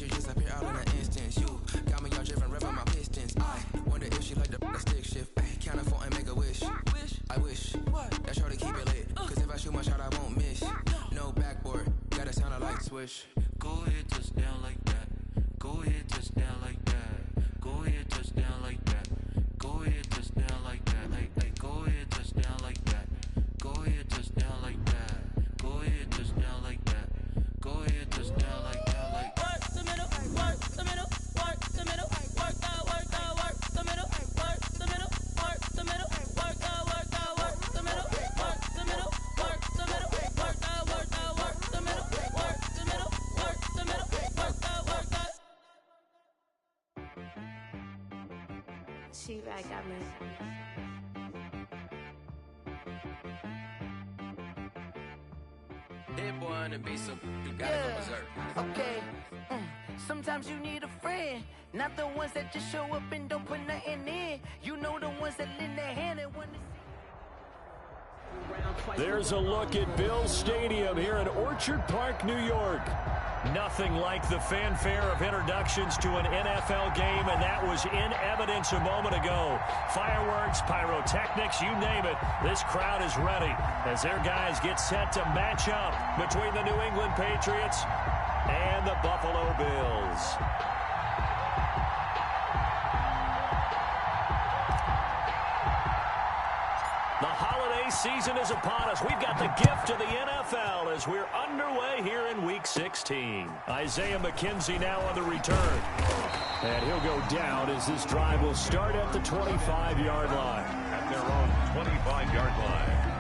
you just appear out in an instance. You got me all driven, revving my pistons. I wonder if she like the stick shift. Ay, count it 4 and make a wish. I wish that shorty keep it lit. Cause if I shoot my shot, I won't miss. No backboard, gotta sound a light switch. Go ahead, touch down like that. Go ahead, touch down like that. Go ahead, touch down like that. Go ahead, touch down like that. Like, go ahead, touch down like that. Go ahead, touch down like that. Go ahead, touch down like that. Go ahead, touch down like that. Like, work the middle, work the middle, work the middle, work that, work the middle, work the middle, work the middle, work that, work the middle, work the middle, work the middle, work that, work the middle, work the middle, work the middle, work that, work that. She right, got me. Hit one and be some, you gotta go berserk. Okay. Sometimes you need a friend, not the ones that just show up and don't put nothing in. You know the ones that lend their hand and when There's a look at Bills Stadium here in Orchard Park, New York. Nothing like the fanfare of introductions to an NFL game, and that was in evidence a moment ago. Fireworks, pyrotechnics, you name it. This crowd is ready as their guys get set to match up between the New England Patriots and the Buffalo Bills. The holiday season is upon us. We've got the gift of the NFL as we're underway here in Week 16. Isaiah McKenzie now on the return. And he'll go down as this drive will start at the 25-yard line. At their own 25-yard line.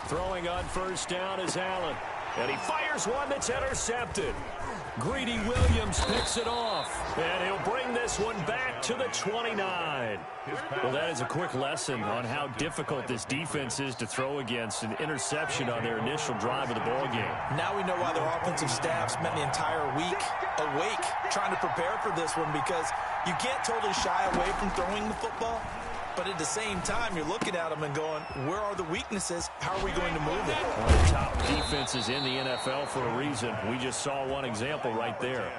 Throwing on first down is Allen. And he fires one that's intercepted. Greedy Williams picks it off. And he'll bring this one back to the 29. Well, that is a quick lesson on how difficult this defense is to throw against. An interception on their initial drive of the ballgame. Now we know why their offensive staff spent the entire week awake trying to prepare for this one, because you can't totally shy away from throwing the football. But at the same time, you're looking at them and going, where are the weaknesses? How are we going to move it? One of the top defenses in the NFL for a reason. We just saw one example right there.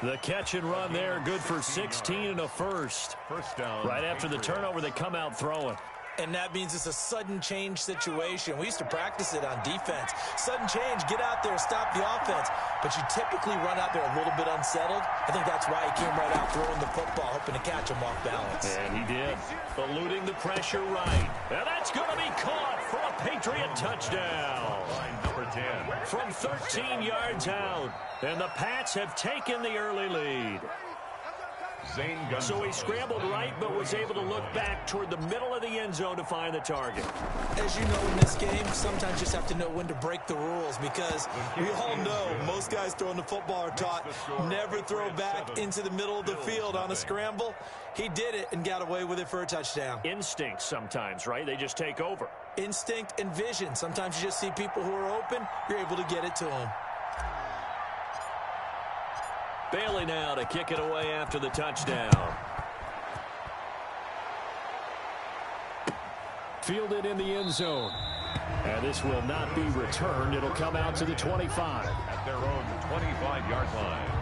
The catch and run there, good for 16 and a first. First down. Right after the turnover, they come out throwing. And that means it's a sudden change situation. We used to practice it on defense. Sudden change, get out there, stop the offense. But you typically run out there a little bit unsettled. I think that's why he came right out throwing the football, hoping to catch him off balance. And he did. Eluding the pressure right. And that's going to be caught for a Patriot touchdown. Line number 10. From 13 yards out. And the Pats have taken the early lead. So he scrambled right, but was able to look back toward the middle of the end zone to find the target. As you know, in this game, sometimes you just have to know when to break the rules, because we all know most guys throwing the football are taught never throw back into the middle of the field on a scramble. He did it and got away with it for a touchdown. Instinct sometimes, right? They just take over. Instinct and vision. Sometimes you just see people who are open, you're able to get it to them. Bailey now to kick it away after the touchdown. Fielded in the end zone. And this will not be returned. It'll come out to the 25. At their own 25-yard line.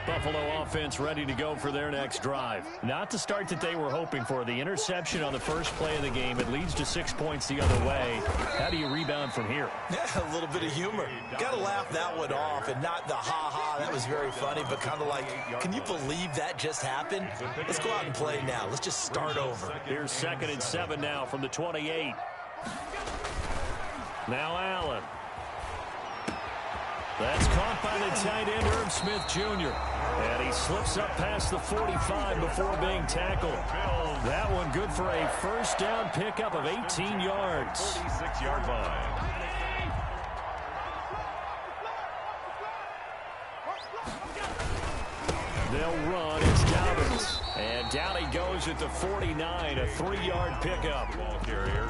Buffalo offense ready to go for their next drive. Not the start that they were hoping for. The interception on the first play of the game. It leads to 6 points the other way. How do you rebound from here? Yeah, a little bit of humor. Got to laugh that one off, and not the ha-ha, that was very funny, but kind of like, can you believe that just happened? Let's go out and play now. Let's just start over. Here's 2nd and 7 now from the 28. Now Allen. That's caught by the tight end, Herb Smith Jr. And he slips up past the 45 before being tackled. That one good for a first down pickup of 18 yards. 46-yard line. They'll run. It's Dobbins. And down he goes at the 49, a 3-yard pickup. Ball carrier.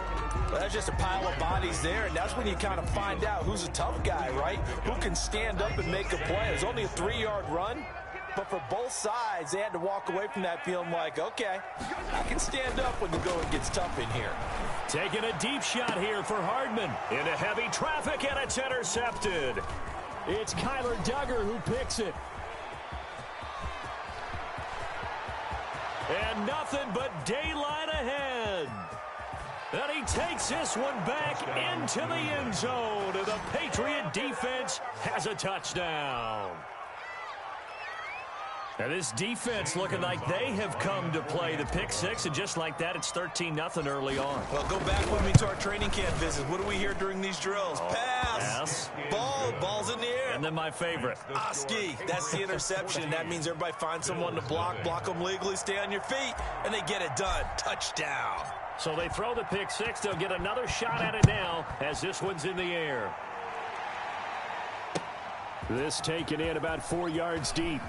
Well, that's just a pile of bodies there, and that's when you kind of find out who's a tough guy, right? Who can stand up and make a play. It was only a 3-yard run, but for both sides, they had to walk away from that feeling like, okay, I can stand up when the going gets tough in here. Taking a deep shot here for Hardman. Into heavy traffic, and it's intercepted. It's Kyler Duggar who picks it. And nothing but daylight ahead. And he takes this one back into the end zone. And the Patriot defense has a touchdown. Now this defense looking like they have come to play the pick six, and just like that, it's 13-0 early on. Well, go back with me to our training camp visit. What do we hear during these drills? Pass. Ball's in the air. And then my favorite. Oski, that's the interception. That means everybody finds someone to block them legally, stay on your feet, and they get it done. Touchdown. So they throw the pick six. They'll get another shot at it now as this one's in the air. This taken in about 4 yards deep.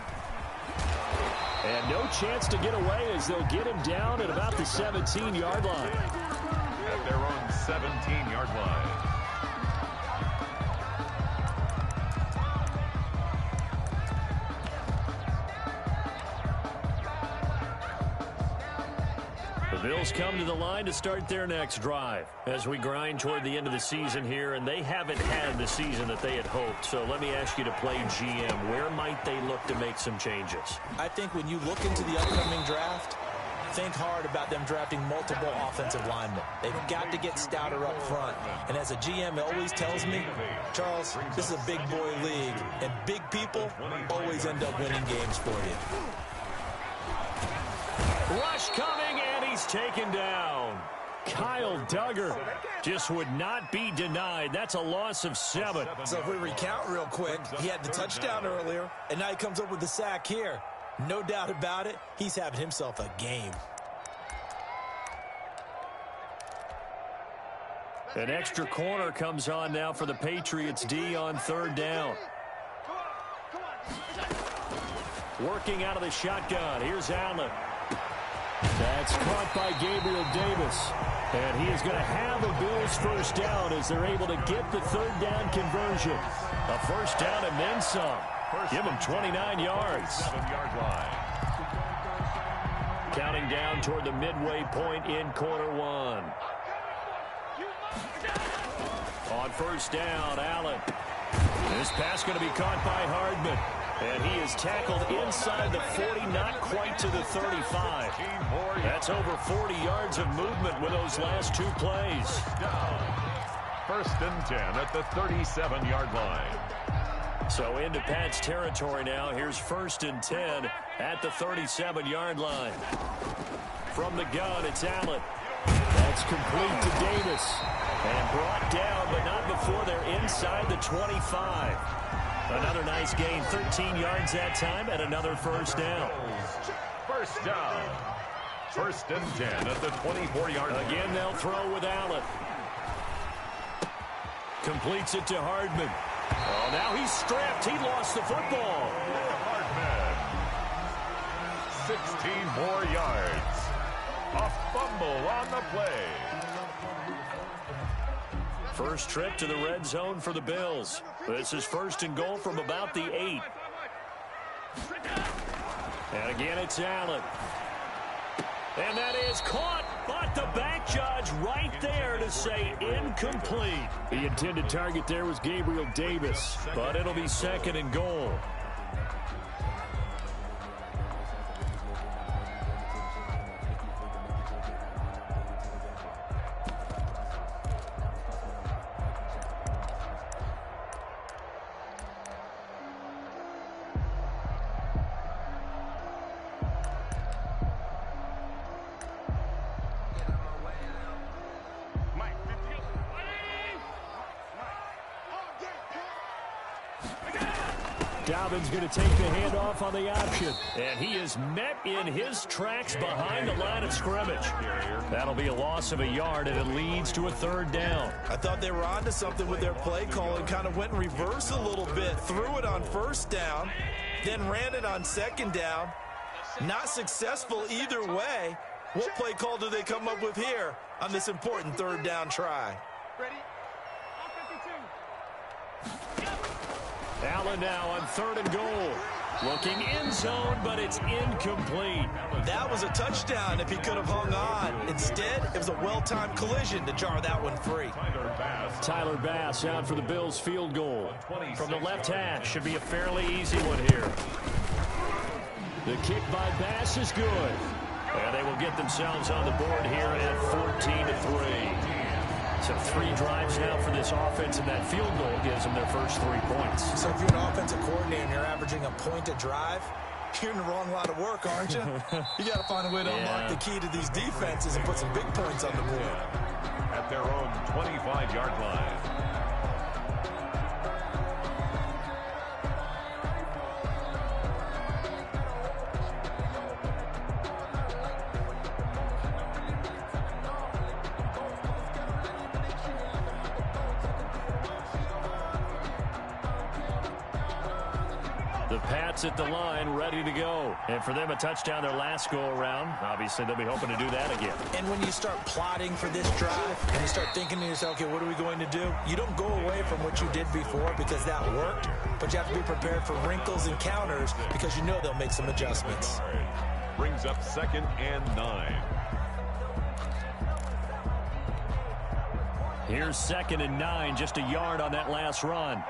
And no chance to get away as they'll get him down at about the 17-yard line. At their own 17-yard line. The Bills come to the line to start their next drive as we grind toward the end of the season here, and they haven't had the season that they had hoped. So let me ask you to play GM. Where might they look to make some changes? I think when you look into the upcoming draft, think hard about them drafting multiple offensive linemen. They've got to get stouter up front. And as a GM always tells me, Charles, this is a big boy league, and big people always end up winning games for you. Rush coming, and he's taken down. Kyle Duggar just would not be denied. That's a loss of 7. So if we recount real quick, he had the touchdown earlier, and now he comes up with the sack here. No doubt about it, he's having himself a game. An extra corner comes on now for the Patriots D on 3rd down. Working out of the shotgun. Here's Allen. That's caught by Gabriel Davis. And he is going to have a Bills first down as they're able to get the 3rd down conversion. A first down and then some. Give him 29 yards. 7-yard line. Counting down toward the midway point in quarter 1. On first down, Allen. This pass going to be caught by Hardman. And he is tackled inside the 40, not quite to the 35. That's over 40 yards of movement with those last 2 plays. First and 10 at the 37-yard line. So into Pat's territory now. Here's 1st and 10 at the 37-yard line. From the gun, it's Allen. That's complete to Davis. And brought down, but not before they're inside the 25. Another nice gain, 13 yards that time, and another first down. First down. First and 10 at the 24-yard line. Again, they'll throw with Allen. Completes it to Hardman. Oh, now he's strapped. He lost the football. Hardman. 16 more yards. A fumble on the play. First trip to the red zone for the Bills. This is 1st and goal from about the 8. And again, it's Allen. And that is caught, but the back judge right there to say incomplete. The intended target there was Gabriel Davis, but it'll be 2nd and goal. Dobbin's going to take the handoff on the option. And he is met in his tracks behind the line of scrimmage. That'll be a loss of a yard, and it leads to a third down. I thought they were onto something with their play call and kind of went in reverse a little bit. Threw it on first down, then ran it on second down. Not successful either way. What play call do they come up with here on this important third down try? Ready? Allen now on 3rd and goal. Looking end zone, but it's incomplete. That was a touchdown if he could have hung on. Instead, it was a well-timed collision to jar that one free. Tyler Bass out for the Bills field goal. From the left hash, should be a fairly easy one here. The kick by Bass is good. And they will get themselves on the board here at 14-3. So 3 drives now for this offense, and that field goal gives them their first 3 points. So if you're an offensive coordinator and you're averaging a point a drive, you're in the wrong line of work, aren't you? You got to find a way to unlock the key to these defenses and put some big points on the board. At their own 25-yard line. The Pats at the line, ready to go. And for them, a touchdown their last go-around. Obviously, they'll be hoping to do that again. And when you start plotting for this drive and you start thinking to yourself, okay, what are we going to do? You don't go away from what you did before because that worked, but you have to be prepared for wrinkles and counters because you know they'll make some adjustments. Brings up 2nd and 9. Here's 2nd and 9, just a yard on that last run.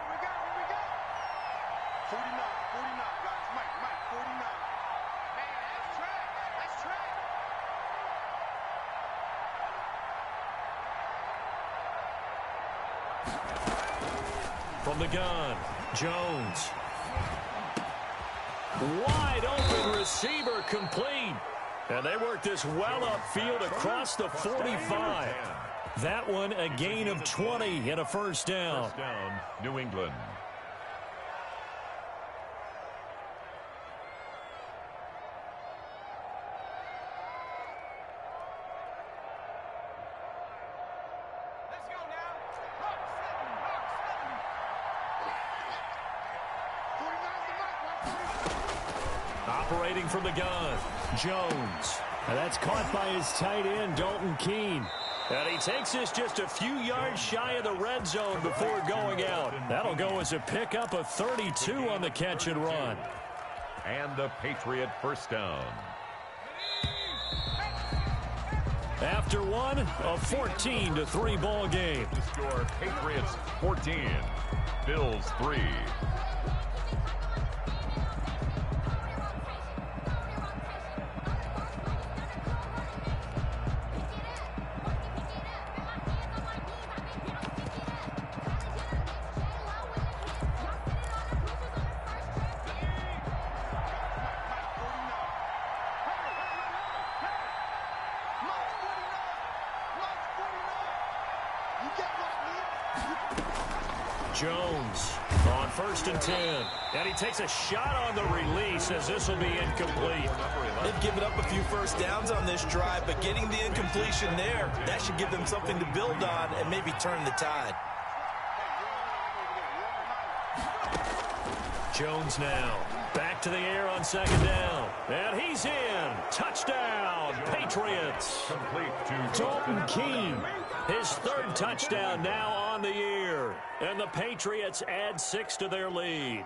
From the gun, Jones. Wide open receiver complete. And they work this well upfield across the 45. That one a gain of 20 and a first down. First down, New England. Operating from the gun, Jones. And that's caught by his tight end, Dalton Keene. And he takes this just a few yards shy of the red zone before going out. That'll go as a pickup of 32 on the catch and run. And the Patriot first down. After one, a 14-3 ball game. The score, Patriots 14, Bills 3. Jones on 1st and 10. And he takes a shot on the release as this will be incomplete. They've given up a few first downs on this drive, but getting the incompletion there, that should give them something to build on and maybe turn the tide. Jones now back to the air on 2nd down. And he's in. Touchdown, Patriots. Complete to Dalton Keene. His 3rd touchdown now on the year. And the Patriots add 6 to their lead.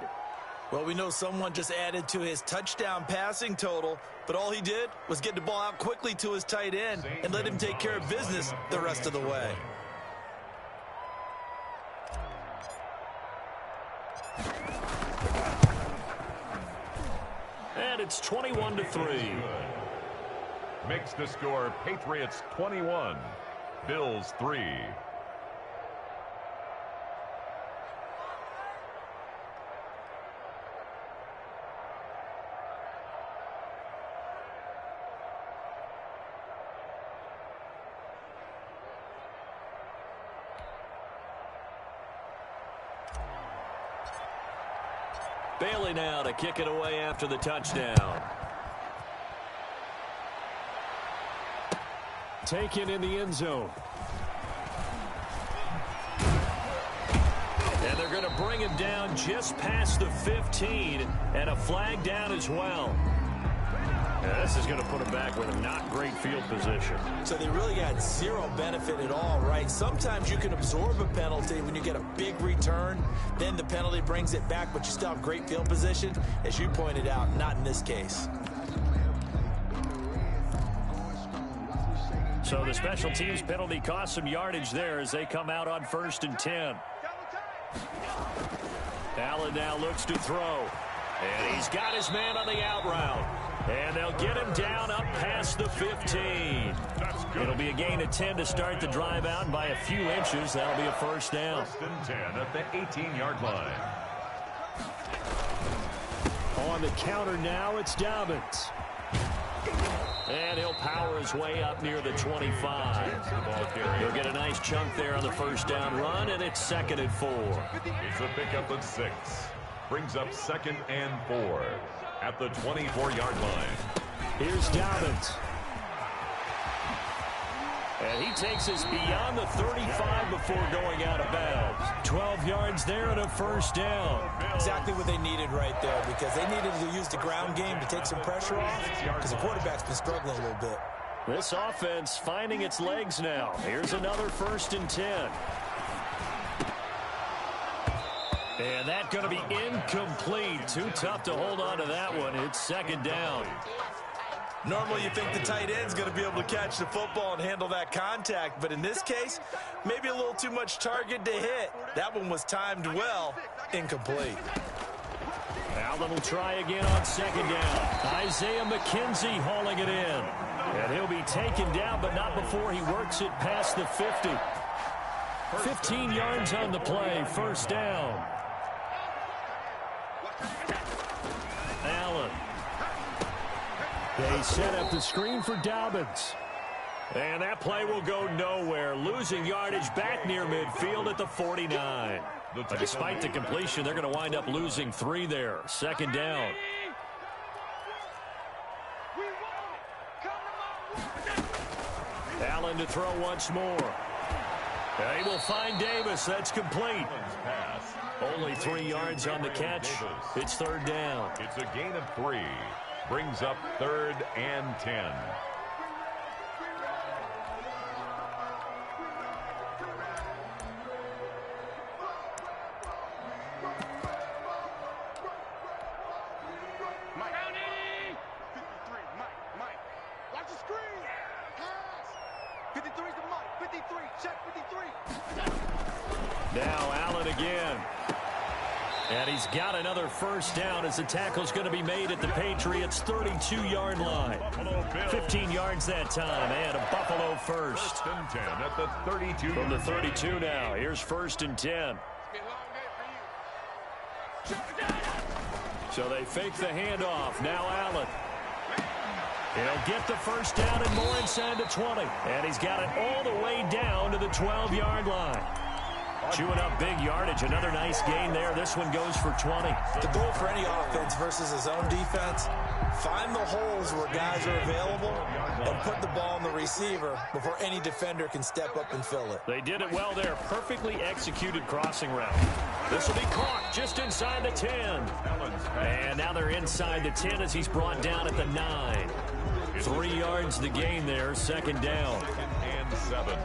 Well, we know someone just added to his touchdown passing total, but all he did was get the ball out quickly to his tight end and let him take care of business the rest of the way. And it's 21-3. Makes the score Patriots 21, Bills 3. Bailey now to kick it away after the touchdown. Taken in the end zone. And they're going to bring him down just past the 15, and a flag down as well. Yeah, this is going to put him back with a not great field position. So they really got zero benefit at all, right? Sometimes you can absorb a penalty when you get a big return. Then the penalty brings it back, but you still have great field position. As you pointed out, not in this case. So the special teams penalty cost some yardage there as they come out on 1st and 10. Allen now looks to throw. And he's got his man on the out route. And they'll get him down up past the 15. It'll be a gain of 10 to start the drive out, and by a few inches, that'll be a first down. 1st and 10 at the 18-yard line. On the counter now, it's Dobbins. And he'll power his way up near the 25. He'll get a nice chunk there on the first down run, and it's 2nd and 4. It's a pickup of 6. Brings up 2nd and 4 at the 24-yard line. Here's Dobbins. And he takes us beyond the 35 before going out of bounds. 12 yards there and a first down. Exactly what they needed right there, because they needed to use the ground game to take some pressure off, because the quarterback's been struggling a little bit. This offense finding its legs now. Here's another 1st and 10. And that's going to be incomplete. Too tough to hold on to that one. It's 2nd down. Normally you think the tight end's going to be able to catch the football and handle that contact, but in this case, maybe a little too much target to hit. That one was timed well. Incomplete. Allen will try again on 2nd down. Isaiah McKenzie hauling it in. And he'll be taken down, but not before he works it past the 50. 15 yards on the play, first down. Allen. They set up the screen for Dobbins. And that play will go nowhere. Losing yardage back near midfield at the 49. But despite the completion, they're going to wind up losing 3 there. 2nd down. Allen to throw once more. And he will find Davis. That's complete. Only 3 yards on the catch. It's 3rd down. It's a gain of 3. Brings up 3rd and 10. Mike. Watch the screen. Pass. 53's the Mike. 53. Check 53. Now Allen again. And he's got another first down as the tackle's going to be made at the Patriots' 32-yard line. 15 yards that time, and a Buffalo first. 1st and 10 at the 32. From the 32 now, here's 1st and 10. So they fake the handoff. Now Allen. He'll get the first down and more inside the 20. And he's got it all the way down to the 12-yard line. Chewing up big yardage. Another nice gain there. This one goes for 20. The goal for any offense versus his own defense, find the holes where guys are available and put the ball on the receiver before any defender can step up and fill it. They did it well there. Perfectly executed crossing route. This will be caught just inside the 10. And now they're inside the 10 as he's brought down at the 9. 3 yards the gain there. 2nd down. 2nd and 7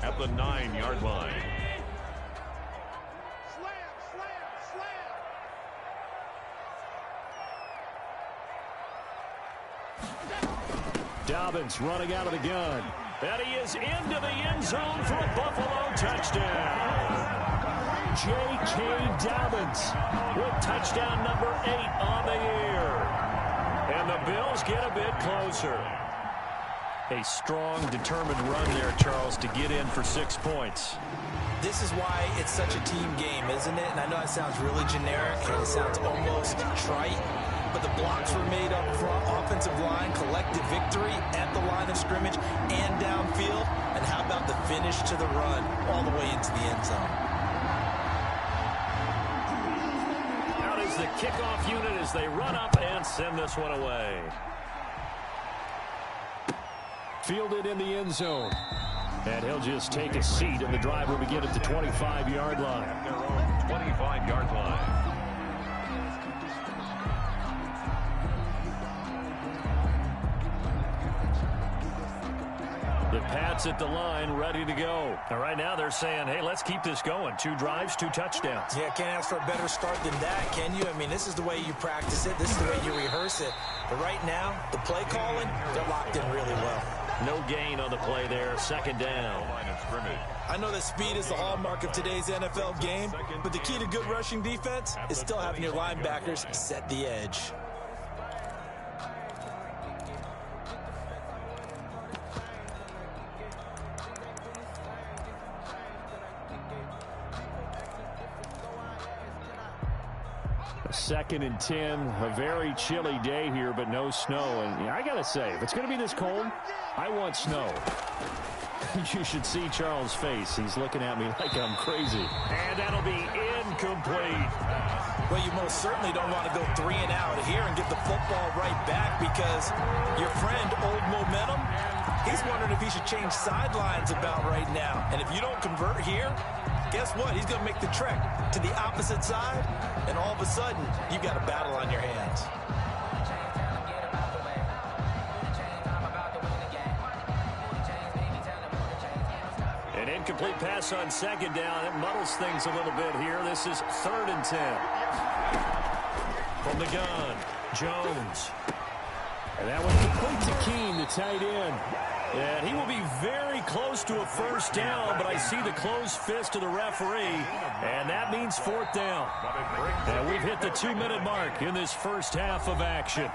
at the 9-yard line. Dobbins running out of the gun. And he is into the end zone for a Buffalo touchdown. J.K. Dobbins with touchdown number 8 on the year. And the Bills get a bit closer. A strong, determined run there, Charles, to get in for 6 points. This is why it's such a team game, isn't it? And I know it sounds really generic and it sounds almost trite, but the blocks were made up front, offensive line, collective victory at the line of scrimmage and downfield. And how about the finish to the run all the way into the end zone? Out is the kickoff unit as they run up and send this one away. Fielded in the end zone. And he'll just take a seat, and the drive will begin at the 25-yard line. At their own 25-yard line. The Pats at the line, ready to go. And right now they're saying, hey, let's keep this going. 2 drives, 2 touchdowns. Yeah, can't ask for a better start than that, can you? I mean, this is the way you practice it. This is the way you rehearse it. But right now, the play calling, they're locked in really well. No gain on the play there. 2nd down. Line of scrimmage. I know that speed is the hallmark of today's NFL game, but the key to good rushing defense is still having your linebackers set the edge. Second and 10, a very chilly day here, but no snow. And yeah, I got to say, if it's going to be this cold, I want snow. You should see Charles' face. He's looking at me like I'm crazy. And that'll be incomplete. Well, you most certainly don't want to go 3 and out here and get the football right back, because your friend, Old Momentum, he's wondering if he should change sidelines about right now. And if you don't convert here, guess what? He's going to make the trek to the opposite side, and all of a sudden, you've got a battle on your hands. An incomplete pass on 2nd down. It muddles things a little bit here. This is 3rd and 10. From the gun, Jones. And that one complete to Keene, the tight end. And he will be very close to a 1st down, but I see the closed fist of the referee, and that means 4th down. And we've hit the 2-minute mark in this first half of action.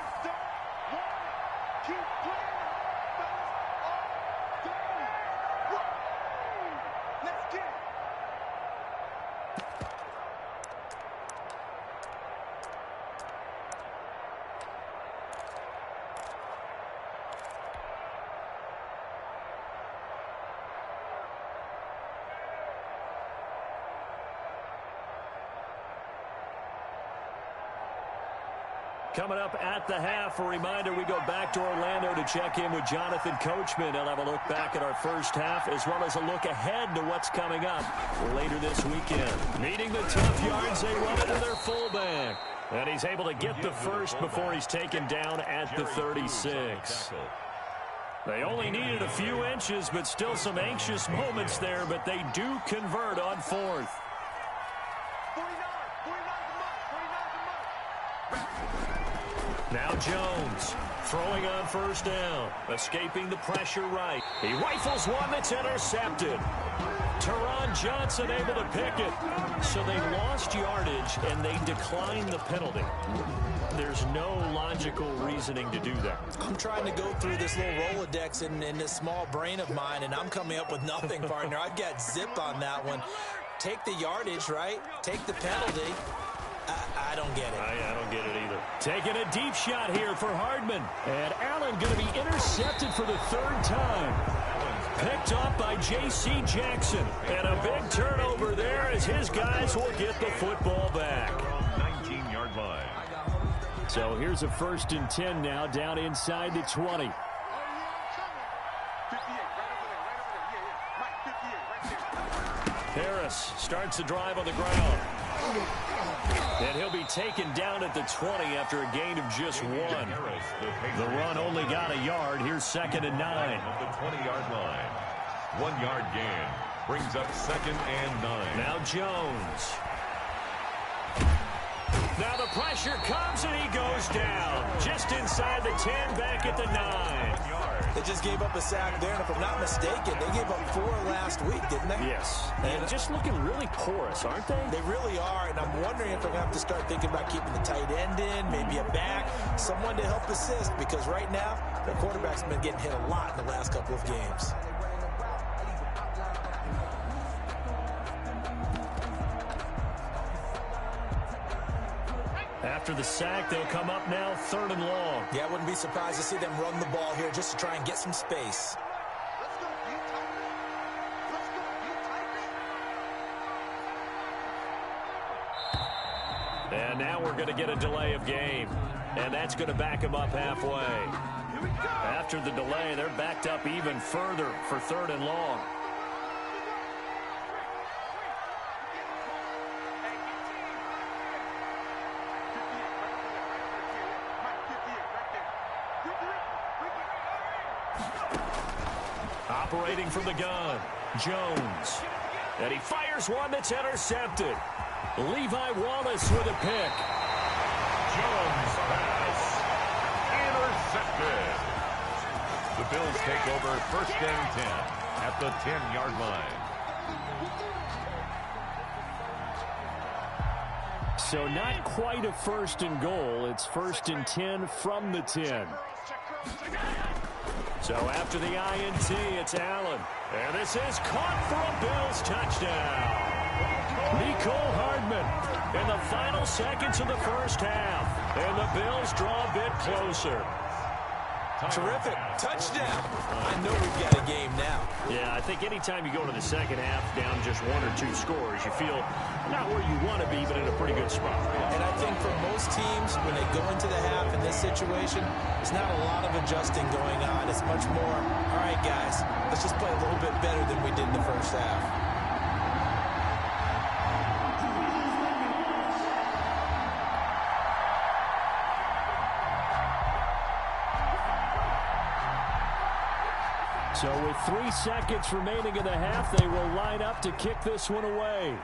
Coming up at the half, a reminder, we go back to Orlando to check in with Jonathan Coachman. He'll have a look back at our first half, as well as a look ahead to what's coming up later this weekend. Needing the tough yards, they run it to their fullback. And he's able to get the first before he's taken down at the 36. They only needed a few inches, but still some anxious moments there, but they do convert on 4th. Now Jones throwing on 1st down, escaping the pressure right. He rifles one that's intercepted. Teron Johnson able to pick it. So they lost yardage and they declined the penalty. There's no logical reasoning to do that. I'm trying to go through this little Rolodex in this small brain of mine, and I'm coming up with nothing, partner. I've got zip on that one. Take the yardage, right? Take the penalty. I don't get it. I don't get it either. Taking a deep shot here for Hardman. And Allen going to be intercepted for the 3rd time. Picked up by J.C. Jackson. And a big turnover there as his guys will get the football back. 19-yard line. So here's a 1st and 10 now, down inside the 20. Harris starts the drive on the ground. And he'll be taken down at the 20 after a gain of just 1. The run only got a yard. Here's 2nd and 9. At the 20-yard line. 1-yard gain brings up 2nd and 9. Now Jones. Now the pressure comes and he goes down. Just inside the 10, back at the 9. They just gave up a sack there, and if I'm not mistaken, they gave up 4 last week, didn't they? Yes. And just looking really porous, aren't they? They really are, and I'm wondering if they're going to have to start thinking about keeping the tight end in, maybe a back, someone to help assist, because right now, their quarterback's been getting hit a lot in the last couple of games. After the sack, they'll come up now 3rd and long. Yeah, I wouldn't be surprised to see them run the ball here just to try and get some space. And now we're going to get a delay of game. And that's going to back them up halfway. After the delay, they're backed up even further for 3rd and long. Operating from the gun, Jones. And he fires one that's intercepted. Levi Wallace with a pick. Jones pass. Intercepted. The Bills take over 1st and 10 at the 10-yard line. So not quite a 1st and goal. It's 1st and 10 from the 10. So after the INT, it's Allen. And this is caught for a Bills touchdown. Nicole Hardman in the final seconds of the 1st half. And the Bills draw a bit closer. Terrific. Touchdown. I know we've got a game now. Yeah, I think anytime you go to the 2nd half down just 1 or 2 scores, you feel not where you want to be, but in a pretty good spot. And I think for most teams, when they go into the half in this situation, there's not a lot of adjusting going on. It's much more, all right, guys, let's just play a little bit better than we did in the 1st half. So with 3 seconds remaining in the half, they will line up to kick this one away.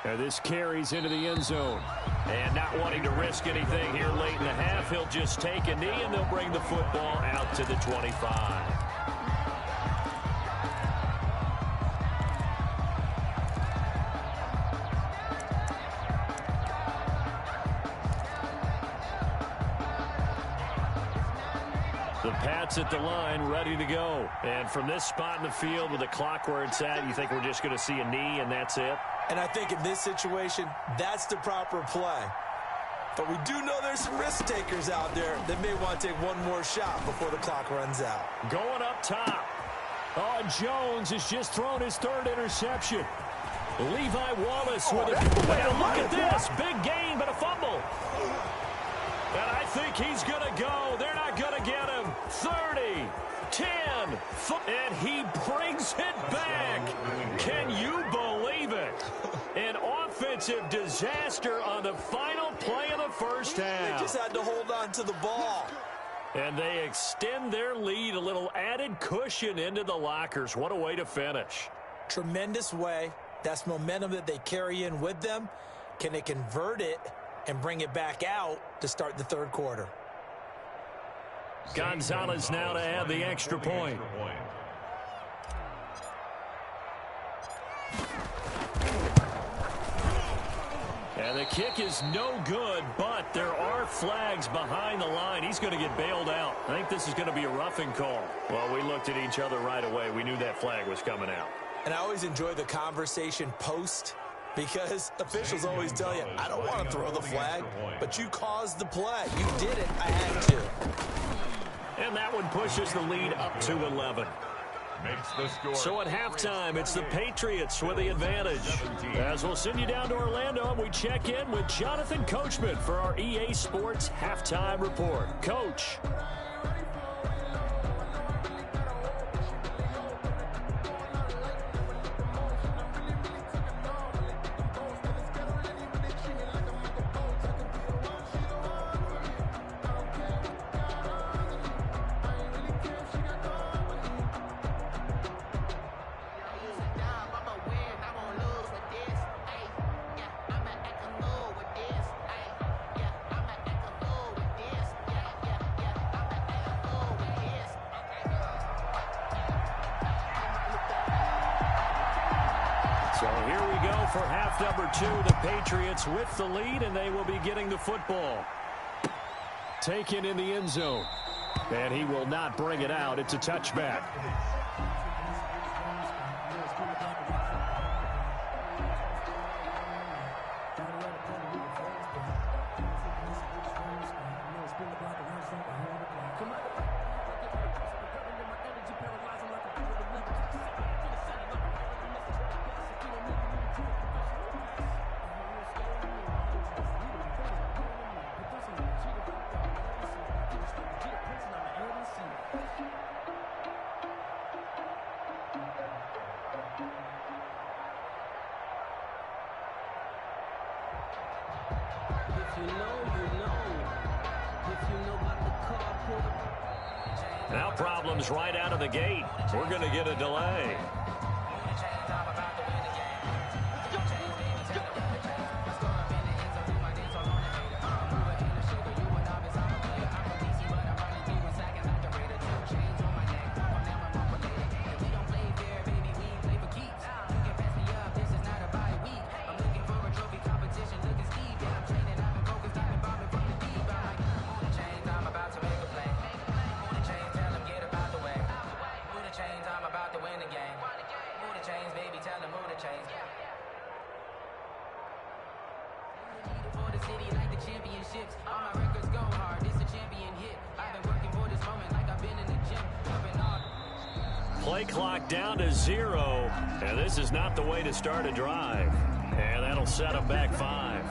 And this carries into the end zone. And not wanting to risk anything here late in the half, he'll just take a knee and they'll bring the football out to the 25. The Pats at the line, ready to go. And from this spot in the field with the clock where it's at, you think we're just going to see a knee and that's it? And I think in this situation, that's the proper play. But we do know there's some risk takers out there that may want to take one more shot before the clock runs out. Going up top. Oh, Jones has just thrown his 3rd interception. Levi Wallace with it. And look at this. Big gain, but a fumble. And I think he's going to go. They're not going to get him. 30, 10, and he brings it back. Can you believe it? An offensive disaster on the final play of the 1st half. They just had to hold on to the ball. And they extend their lead, a little added cushion into the lockers. What a way to finish. Tremendous way. That's momentum that they carry in with them. Can they convert it and bring it back out to start the 3rd quarter? Gonzalez now to add the extra point. And the kick is no good, but there are flags behind the line. He's going to get bailed out. I think this is going to be a roughing call. Well, we looked at each other right away. We knew that flag was coming out. And I always enjoy the conversation post, because officials always tell you, I don't want to throw the flag, but you caused the play. You did it. I had to. And that one pushes the lead up to 11. Makes the score. So at halftime, it's the Patriots with the advantage. As we'll send you down to Orlando, we check in with Jonathan Coachman for our EA Sports Halftime Report. Coach. So here we go for half number 2. The Patriots with the lead, and they will be getting the football. Taken in the end zone. And he will not bring it out. It's a touchback. Now problems right out of the gate. We're going to get a delay. Play clock down to 0, and this is not the way to start a drive. And that'll set them back 5.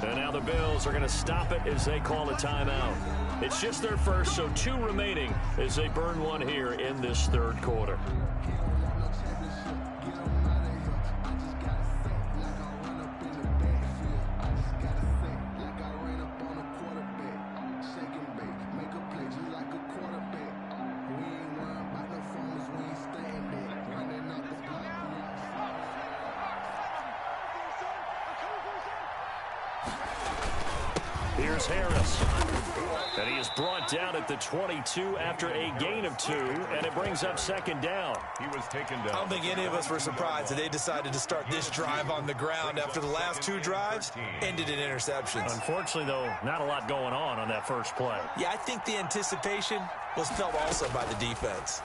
And now the Bills are going to stop it as they call a timeout. It's just their first, so 2 remaining as they burn one here in this third quarter. Here's Harris. And he is brought down at the 22 after a gain of 2, and it brings up second down. He was taken down. I don't think any of us were surprised that they decided to start this drive on the ground after the last 2 drives ended in interceptions. Unfortunately, though, not a lot going on that first play. Yeah, I think the anticipation was felt also by the defense.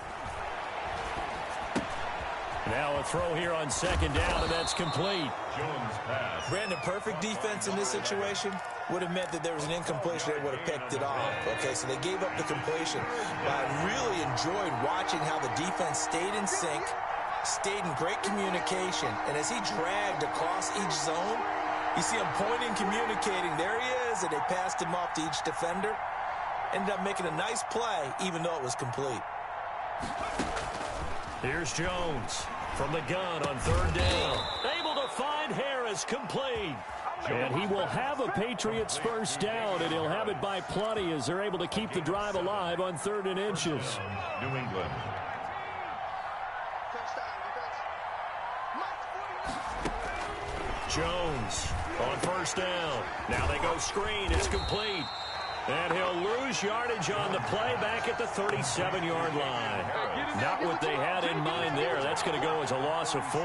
Now a throw here on second down, and that's complete. Jones pass. Brandon, perfect defense in this situation would have meant that there was an incompletion. They would have picked it off. Okay, so they gave up the completion. But I really enjoyed watching how the defense stayed in sync, stayed in great communication, and as he dragged across each zone, you see him pointing, communicating. There he is, and they passed him off to each defender. Ended up making a nice play, even though it was complete. Here's Jones from the gun on third down. Able to find Harris, complete. And he will have a Patriots first down, and he'll have it by plenty as they're able to keep the drive alive on 3rd and inches. New England. Jones on first down. Now they go screen. It's complete. And he'll lose yardage on the play back at the 37-yard line. Not what they had in mind there. That's going to go as a loss of 4.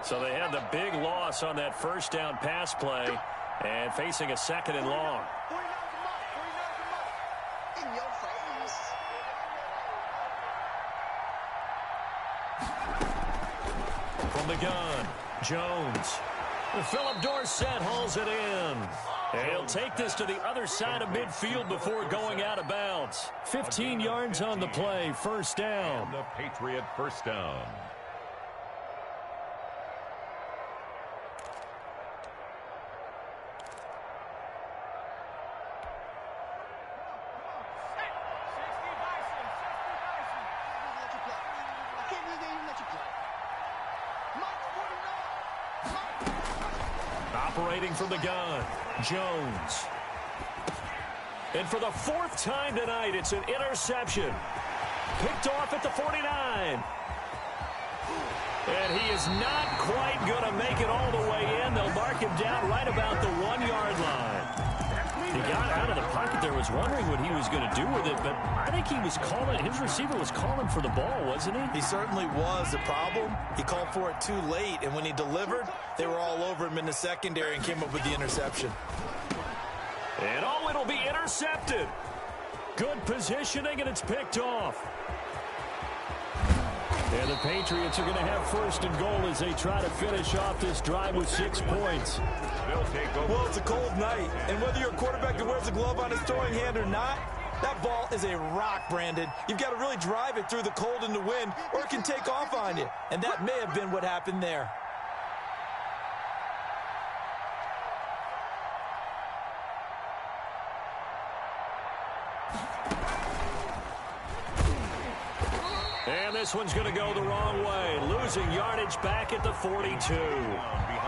So they had the big loss on that first down pass play and facing a 2nd and long. From the gun, Jones. Philip Dorsett hauls it in. And he'll take this to the other side of midfield before going out of bounds. 15 yards on the play, first down. And the Patriot first down. Operating from the gun, Jones. And for the 4th time tonight, it's an interception. Picked off at the 49. And he is not quite going to make it all the way in. They'll mark him down right about the 1-yard line. He got out of the pocket there, was wondering what he was going to do with it, but I think he was calling, his receiver was calling for the ball, wasn't he? He certainly was. The problem, he called for it too late, and when he delivered, they were all over him in the secondary and came up with the interception. And oh, it'll be intercepted. Good positioning, and it's picked off. And the Patriots are going to have first and goal as they try to finish off this drive with 6 points. Well, it's a cold night, and whether you're a quarterback who wears a glove on his throwing hand or not, that ball is a rock, Brandon. You've got to really drive it through the cold and the wind, or it can take off on you. And that may have been what happened there. And this one's going to go the wrong way. Losing yardage back at the 42.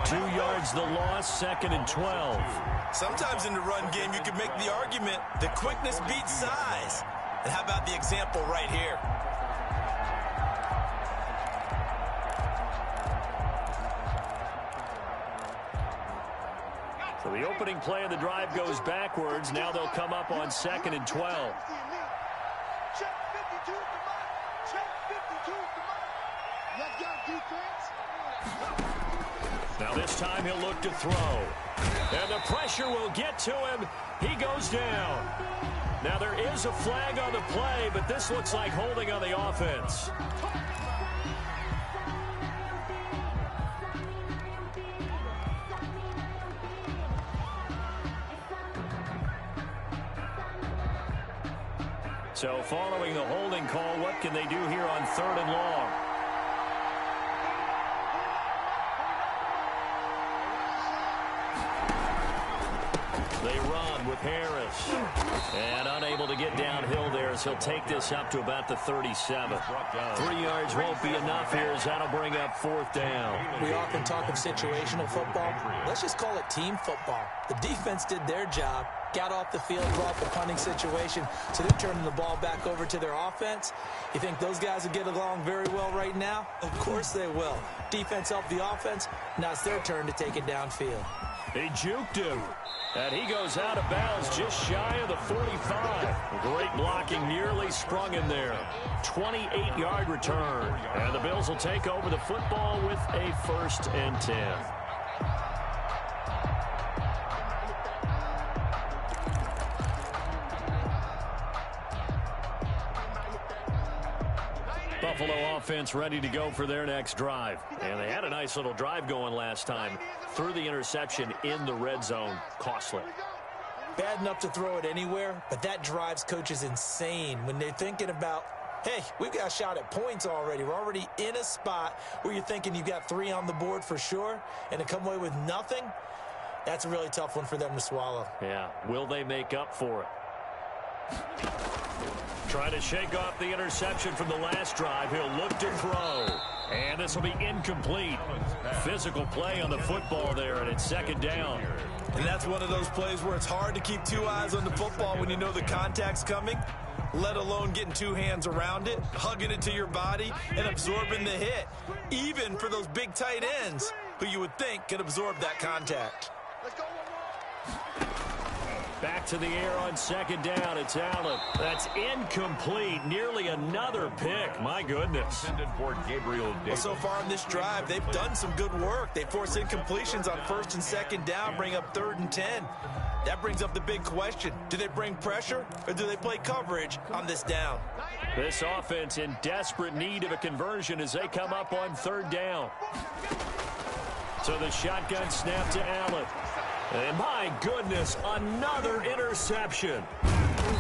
2 yards the loss, 2nd and 12. Sometimes in the run game, you can make the argument that quickness beats size. And how about the example right here? So the opening play of the drive goes backwards. Now they'll come up on 2nd and 12. Now this time he'll look to throw. And the pressure will get to him. He goes down. Now there is a flag on the play, but this looks like holding on the offense. So following the holding call, what can they do here on 3rd and long? They run with Harris. And unable to get downhill there as he'll take this up to about the 37. 3 yards won't be enough here as that'll bring up 4th down. We often talk of situational football. Let's just call it team football. The defense did their job, got off the field, brought the punting situation, so they're turning the ball back over to their offense. You think those guys will get along very well right now? Of course they will. Defense helped the offense. Now it's their turn to take it downfield. They juked him. And he goes out of bounds just shy of the 45. Great blocking, nearly sprung him there. 28-yard return. And the Bills will take over the football with a 1st and 10. Buffalo offense ready to go for their next drive. And they had a nice little drive going last time. Threw the interception in the red zone. Costly. Bad enough to throw it anywhere, but that drives coaches insane when they're thinking about, hey, we've got a shot at points already. We're already in a spot where you're thinking you've got 3 on the board for sure, and to come away with nothing, that's a really tough one for them to swallow. Yeah. Will they make up for it? Trying to shake off the interception from the last drive. He'll look to throw. And this will be incomplete. Physical play on the football there, and it's 2nd down. And that's one of those plays where it's hard to keep 2 eyes on the football when you know the contact's coming, let alone getting 2 hands around it, hugging it to your body, and absorbing the hit. Even for those big tight ends who you would think could absorb that contact. Back to the air on 2nd down. It's Allen. That's incomplete. Nearly another pick. My goodness. Well, so far in this drive, they've done some good work. They force incompletions on 1st and 2nd down, bring up 3rd and 10. That brings up the big question. Do they bring pressure or do they play coverage on this down? This offense in desperate need of a conversion as they come up on 3rd down. So the shotgun snap to Allen. And my goodness, another interception.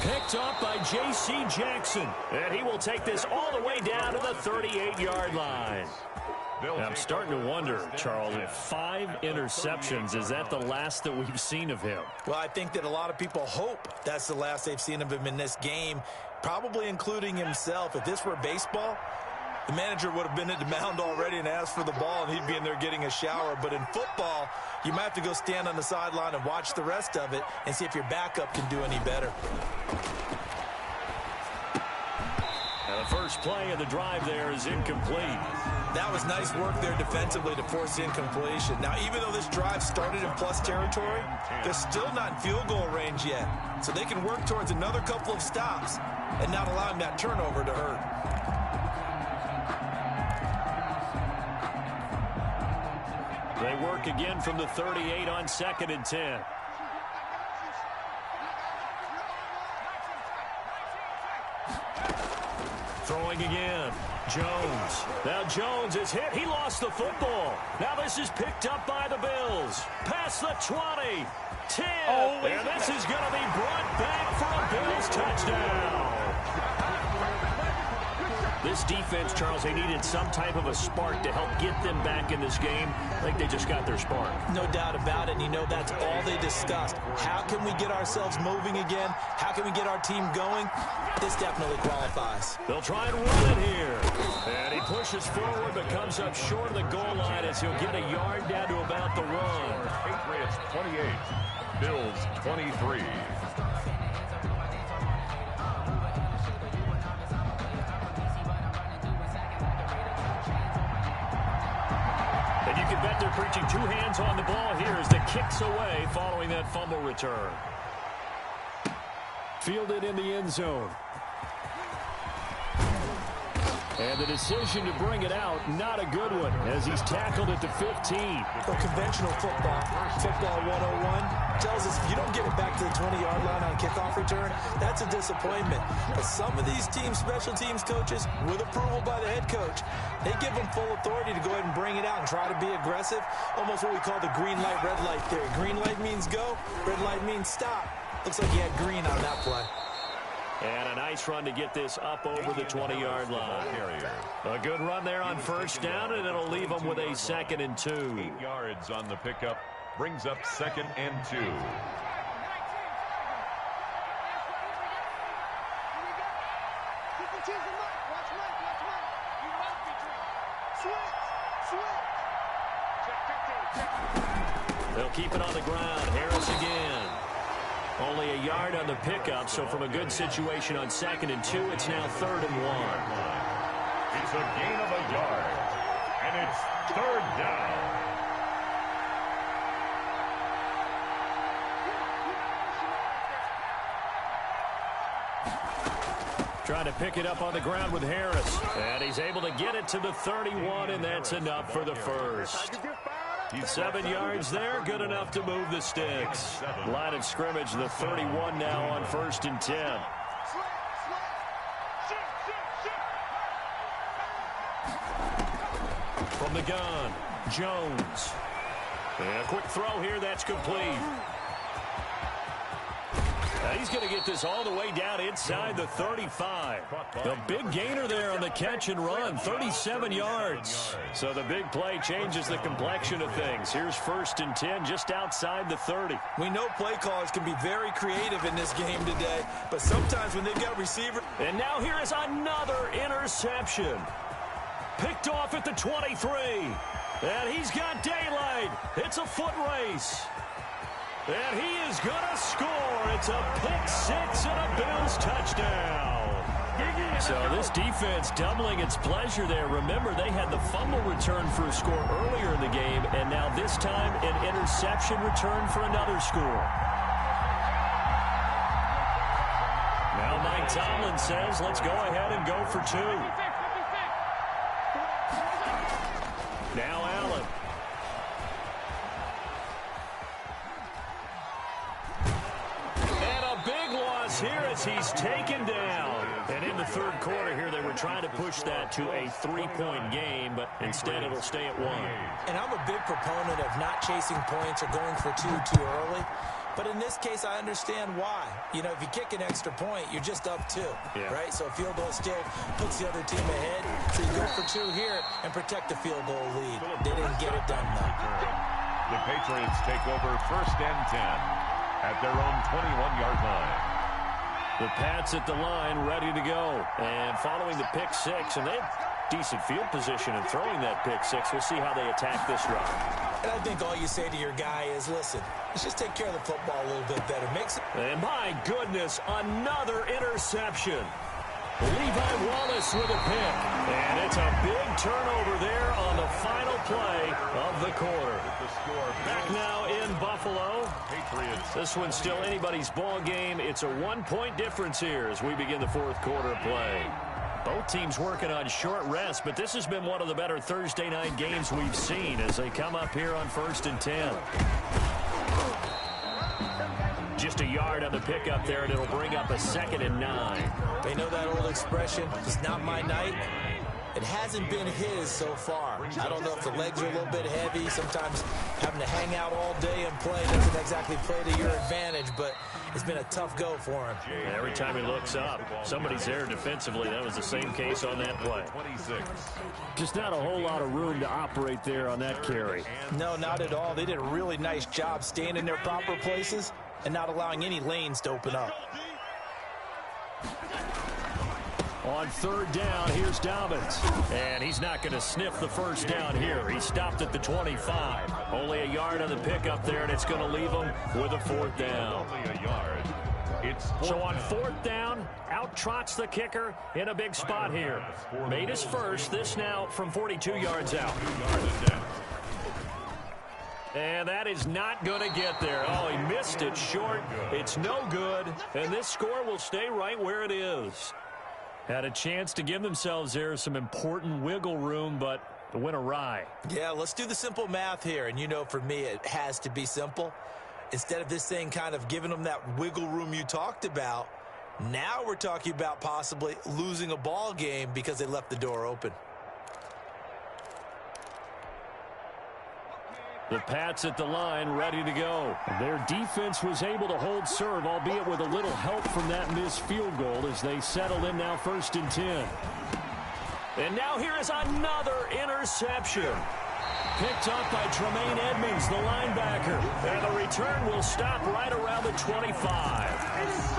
Picked up by J.C. Jackson. And he will take this all the way down to the 38-yard line. I'm starting to wonder, Charles, 5 interceptions, is that the last that we've seen of him? Well, I think that a lot of people hope that's the last they've seen of him in this game, probably including himself. If this were baseball, the manager would have been at the mound already and asked for the ball, and he'd be in there getting a shower. But in football, you might have to go stand on the sideline and watch the rest of it and see if your backup can do any better. And the first play of the drive there is incomplete. That was nice work there defensively to force incompletion. Now, even though this drive started in plus territory, they're still not in field goal range yet. So they can work towards another couple of stops and not allowing that turnover to hurt. They work again from the 38 on 2nd and 10. Throwing again. Jones. Now Jones is hit. He lost the football. Now this is picked up by the Bills. Past the 20. 10. And this is going to be brought back for a Bills touchdown. This defense, Charles, they needed some type of a spark to help get them back in this game. I think they just got their spark. No doubt about it. And you know, that's all they discussed. How can we get ourselves moving again? How can we get our team going? This definitely qualifies. They'll try and run it here. And he pushes forward but comes up short of the goal line as he'll get a yard down to about the run. Patriots 28, Bills 23. And you can bet they're preaching two hands on the ball here as the kick's away following that fumble return. Fielded in the end zone. And the decision to bring it out, not a good one, as he's tackled at the 15. Well, conventional football 101, tells us if you don't get it back to the 20-yard line on kickoff return, that's a disappointment. But some of these special teams coaches, with approval by the head coach, they give them full authority to go ahead and bring it out and try to be aggressive, almost what we call the green light, red light theory. Green light means go, red light means stop. Looks like he had green on that play. And a nice run to get this up over the 20-yard line. A good run there on first down, and it'll leave them with a 2nd and 2. 8 yards on the pickup. Brings up 2nd and 2. They'll keep it on the ground. Harris again. Only a yard on the pickup, so from a good situation on 2nd and 2, it's now 3rd and 1. It's a gain of a yard, and it's 3rd down. Trying to pick it up on the ground with Harris. And he's able to get it to the 31, and that's enough for the first. 7 yards there, good enough to move the sticks. Line of scrimmage, the 31 now on 1st and 10. From the gun, Jones. And a quick throw here, that's complete. Now he's going to get this all the way down inside the 35. The big gainer there on the catch and run, 37 yards. So the big play changes the complexion of things. Here's 1st and 10 just outside the 30. We know play callers can be very creative in this game today, but sometimes when they've got receiver. And now here is another interception. Picked off at the 23. And he's got daylight. It's a foot race. And he is going to score. It's a pick-6 and a Bills touchdown. So this defense doubling its pleasure there. Remember, they had the fumble return for a score earlier in the game, and now this time an interception return for another score. Now Mike Tomlin says, let's go ahead and go for 2. Now Allen. Here as he's taken down. And in the 3rd quarter here, they were trying to push that to a 3-point game, but instead it'll stay at 1. And I'm a big proponent of not chasing points or going for 2 too early. But in this case, I understand why. You know, if you kick an extra point, you're just up 2, right? So a field goal still puts the other team ahead. So you go for 2 here and protect the field goal lead. They didn't get it done, though. The Patriots take over 1st and 10 at their own 21-yard line. The Pats at the line, ready to go. And following the pick-6, and they have decent field position in throwing that pick-6. We'll see how they attack this drive. And I think all you say to your guy is, listen, let's just take care of the football a little bit better. And my goodness, another interception. Levi Wallace with a pick. And it's a big turnover there on the final play of the quarter. Back now in Buffalo. This one's still anybody's ball game. It's a 1-point difference here as we begin the 4th quarter play. Both teams working on short rest, but this has been one of the better Thursday night games we've seen as they come up here on 1st and 10. Just a yard on the pickup there, and it'll bring up a 2nd and 9. They know that old expression, it's not my night. It hasn't been his so far. I don't know if the legs are a little bit heavy. Sometimes having to hang out all day and play doesn't exactly play to your advantage, but it's been a tough go for him. And every time he looks up, somebody's there defensively. That was the same case on that play. Just not a whole lot of room to operate there on that carry. No, not at all. They did a really nice job staying in their proper places and not allowing any lanes to open up. On 3rd down, here's Dobbins. And he's not going to sniff the first down here. He stopped at the 25. Only a yard on the pickup there, and it's going to leave him with a 4th down. Only a yard. So on 4th down, out trots the kicker in a big spot here. Made his first. This now from 42 yards out. And that is not going to get there. Oh, he missed it short. It's no good. And this score will stay right where it is. Had a chance to give themselves there some important wiggle room, but it went awry. Yeah, let's do the simple math here. And you know, for me, it has to be simple. Instead of this thing kind of giving them that wiggle room you talked about, now we're talking about possibly losing a ball game because they left the door open. The Pats at the line, ready to go. Their defense was able to hold serve, albeit with a little help from that missed field goal as they settle in now 1st and 10. And now here is another interception. Picked up by Tremaine Edmonds, the linebacker. And the return will stop right around the 25.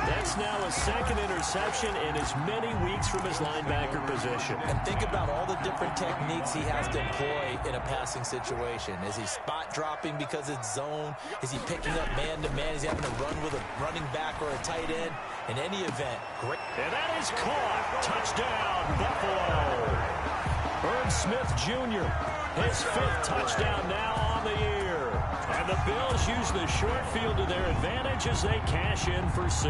That's now a 2nd interception in as many weeks from his linebacker position. And think about all the different techniques he has to employ in a passing situation. Is he spot dropping because it's zone? Is he picking up man-to-man? Is he having to run with a running back or a tight end? In any event, great. And that is caught. Touchdown, Buffalo. Herb Smith Jr., his 5th touchdown now on the year. And the Bills use the short field to their advantage as they cash in for 6.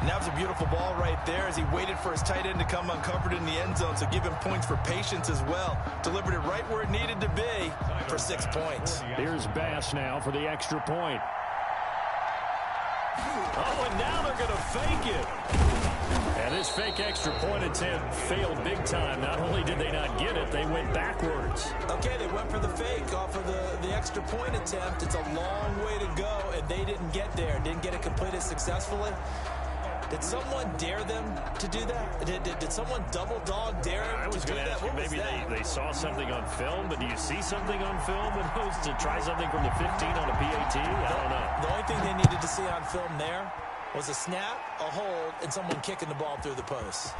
And that was a beautiful ball right there as he waited for his tight end to come uncovered in the end zone, so give him points for patience as well. Delivered it right where it needed to be for 6 points. Here's Bass now for the extra point. Oh, and now they're going to fake it. And this fake extra point attempt failed big time. Not only did they not get it, they went backwards. Okay, they went for the fake off of the extra point attempt. It's a long way to go, and they didn't get there. Didn't get it completed successfully. Did someone dare them to do that? Did someone double dog dare them I was to do going to that? ask you, maybe they saw something on film, but do you see something on film when it goes to try something from the 15 on a PAT? I don't know. The only thing they needed to see on film there was a snap, a hold, and someone kicking the ball through the post.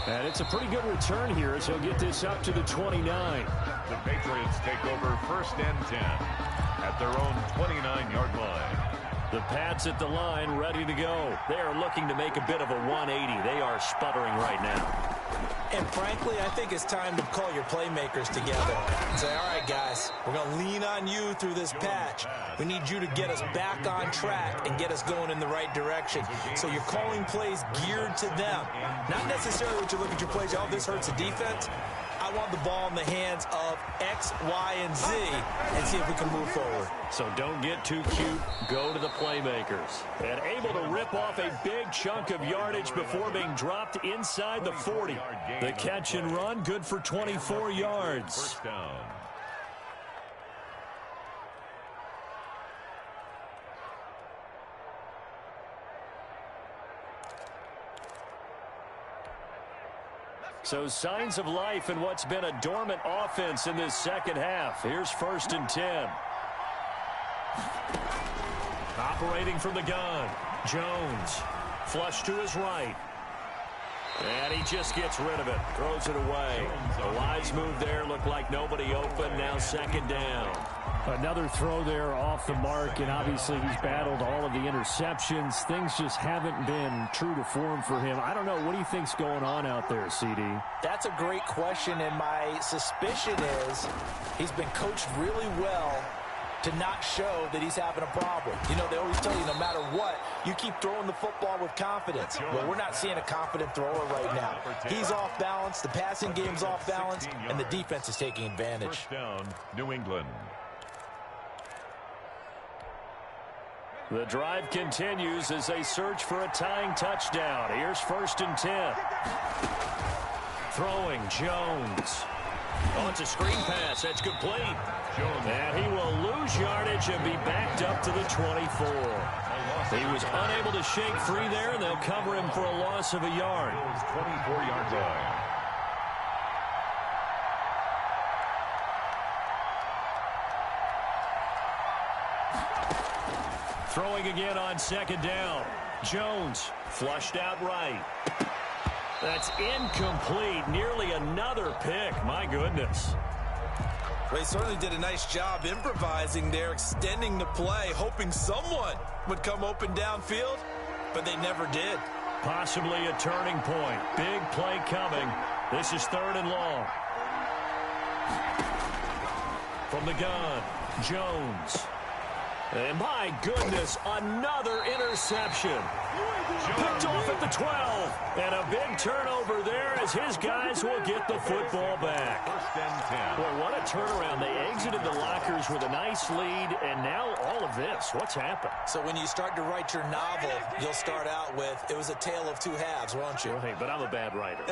And it's a pretty good return here as he'll get this up to the 29. The Patriots take over 1st and 10 at their own 29-yard line. The Pats at the line, ready to go. They are looking to make a bit of a 180. They are sputtering right now. And frankly, I think it's time to call your playmakers together and say, all right, guys, we're going to lean on you through this patch. We need you to get us back on track and get us going in the right direction. So you're calling plays geared to them. Not necessarily what you look at your plays, oh, this hurts the defense. I want the ball in the hands of X, Y, and Z and see if we can move forward. So don't get too cute. Go to the playmakers. And able to rip off a big chunk of yardage before being dropped inside the 40. The catch and run, good for 24 yards. First down. So signs of life in what's been a dormant offense in this second half. Here's 1st and 10. Operating from the gun. Jones. Flush to his right. And he just gets rid of it. Throws it away. A wise move there. Looked like nobody open. Now 2nd down. Another throw there off the mark, and obviously he's battled all of the interceptions. Things just haven't been true to form for him. I don't know. What do you think's going on out there, CD? That's a great question, and my suspicion is he's been coached really well to not show that he's having a problem. You know, they always tell you no matter what, you keep throwing the football with confidence. Well, we're not seeing a confident thrower right now. He's off balance, the passing game's off balance, and the defense is taking advantage. First down, New England. The drive continues as they search for a tying touchdown. Here's 1st and 10. Throwing Jones. Oh, it's a screen pass. That's complete. And he will lose yardage and be backed up to the 24. He was unable to shake free there, and they'll cover him for a loss of a yard. 24-yard line. Throwing again on 2nd down. Jones flushed out right. That's incomplete. Nearly another pick. My goodness. Well, he certainly did a nice job improvising there, extending the play, hoping someone would come open downfield, but they never did. Possibly a turning point. Big play coming. This is 3rd and long. From the gun, Jones. And my goodness, another interception. Picked off at the 12. And a big turnover there as his guys will get the football back. 1st and 10. Well, what a turnaround. They exited the lockers with a nice lead, and now all of this. What's happened? So when you start to write your novel, you'll start out with, it was a tale of two halves, won't you? Right, but I'm a bad writer.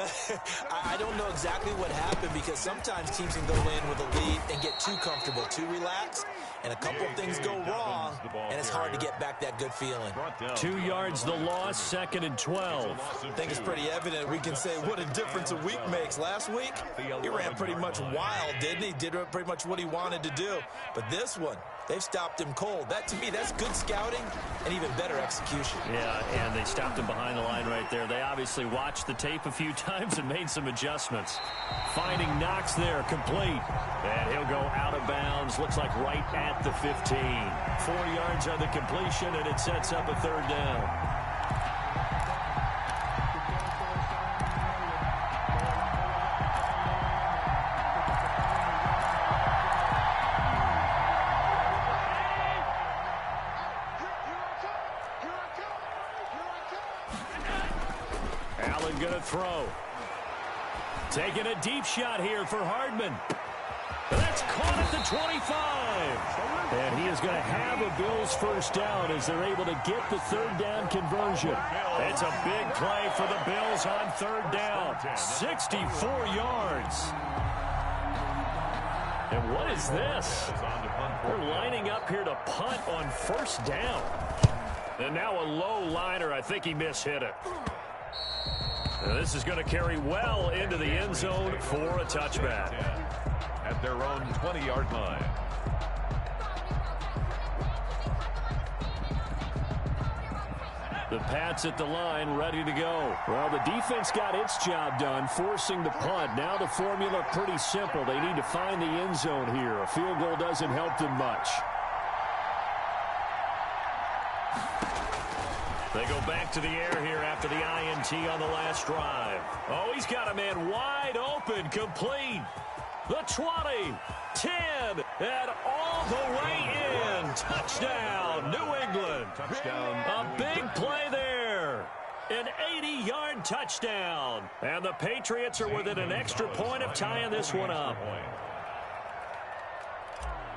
I don't know exactly what happened because sometimes teams can go in with a lead and get too comfortable, too relaxed, and a couple of things go wrong, and it's hard to get back that good feeling. 2 yards the loss, 2nd and 12. I think it's pretty evident. We can say what a difference a week makes. Last week, he ran pretty much wild, didn't he? Did pretty much what he wanted to do. But this one, they've stopped him cold. That, to me, that's good scouting and even better execution. Yeah, and they stopped him behind the line right there. They obviously watched the tape a few times and made some adjustments. Finding Knox there, complete. And he'll go out of bounds. Looks like right at the 15. 4 yards on the completion, and it sets up a 3rd down. Going to throw. Taking a deep shot here for Hardman. That's caught at the 25. And he is going to have a Bills 1st down as they're able to get the 3rd down conversion. It's a big play for the Bills on 3rd down. 64 yards. And what is this? They're lining up here to punt on 1st down. And now a low liner. I think he mishit it. And this is going to carry well into the end zone for a touchback. At their own 20-yard line. The Pats at the line, ready to go. Well, the defense got its job done, forcing the punt. Now the formula pretty simple. They need to find the end zone here. A field goal doesn't help them much. They go back to the air here after the INT on the last drive. Oh, he's got a man wide open, complete. The 20, 10, and all the way in. Touchdown, New England. Touchdown. A big play there. An 80-yard touchdown. And the Patriots are within an extra point of tying this one up.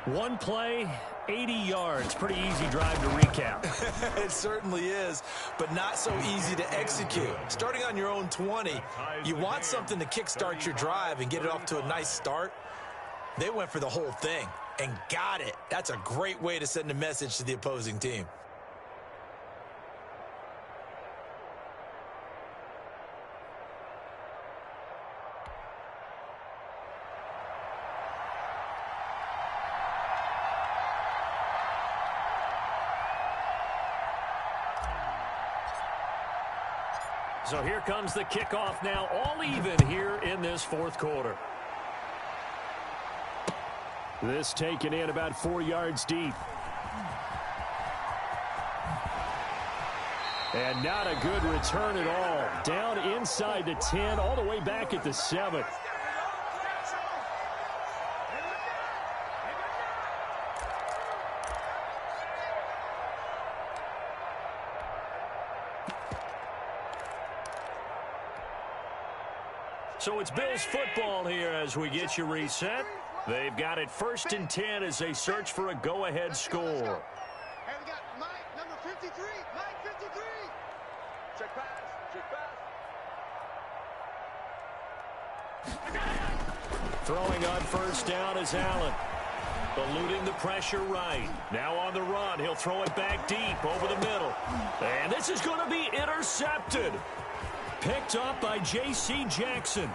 One play, 80 yards. Pretty easy drive to recap. It certainly is, but not so easy to execute. Starting on your own 20, you want something to kickstart your drive and get it off to a nice start. They went for the whole thing and got it. That's a great way to send a message to the opposing team. So here comes the kickoff now, all even here in this 4th quarter. This taken in about 4 yards deep. And not a good return at all. Down inside the 10, all the way back at the 7. So it's Bills football here as we get you reset. They've got it 1st and 10 as they search for a go-ahead score. And we got Mike, number 9:53. Check pass. Throwing on first down is Allen. Eluding the pressure right. Now on the run. He'll throw it back deep over the middle. And this is going to be intercepted. Picked up by J.C. Jackson.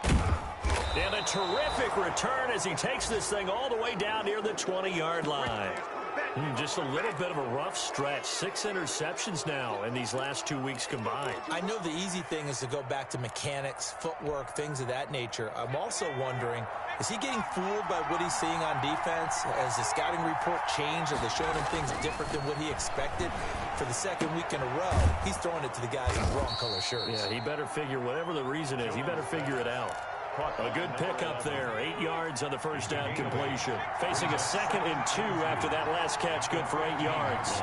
And a terrific return as he takes this thing all the way down near the 20-yard line. Just a little bit of a rough stretch. 6 interceptions now in these last 2 weeks combined. I know the easy thing is to go back to mechanics, footwork, things of that nature. I'm also wondering, is he getting fooled by what he's seeing on defense? Has the scouting report changed? Are they showing him things different than what he expected? For the second week in a row, he's throwing it to the guys in the wrong color shirts. Yeah, he better figure, whatever the reason is, he better figure it out. A good pickup there. 8 yards on the first down completion. Facing a 2nd and 2 after that last catch. Good for 8 yards.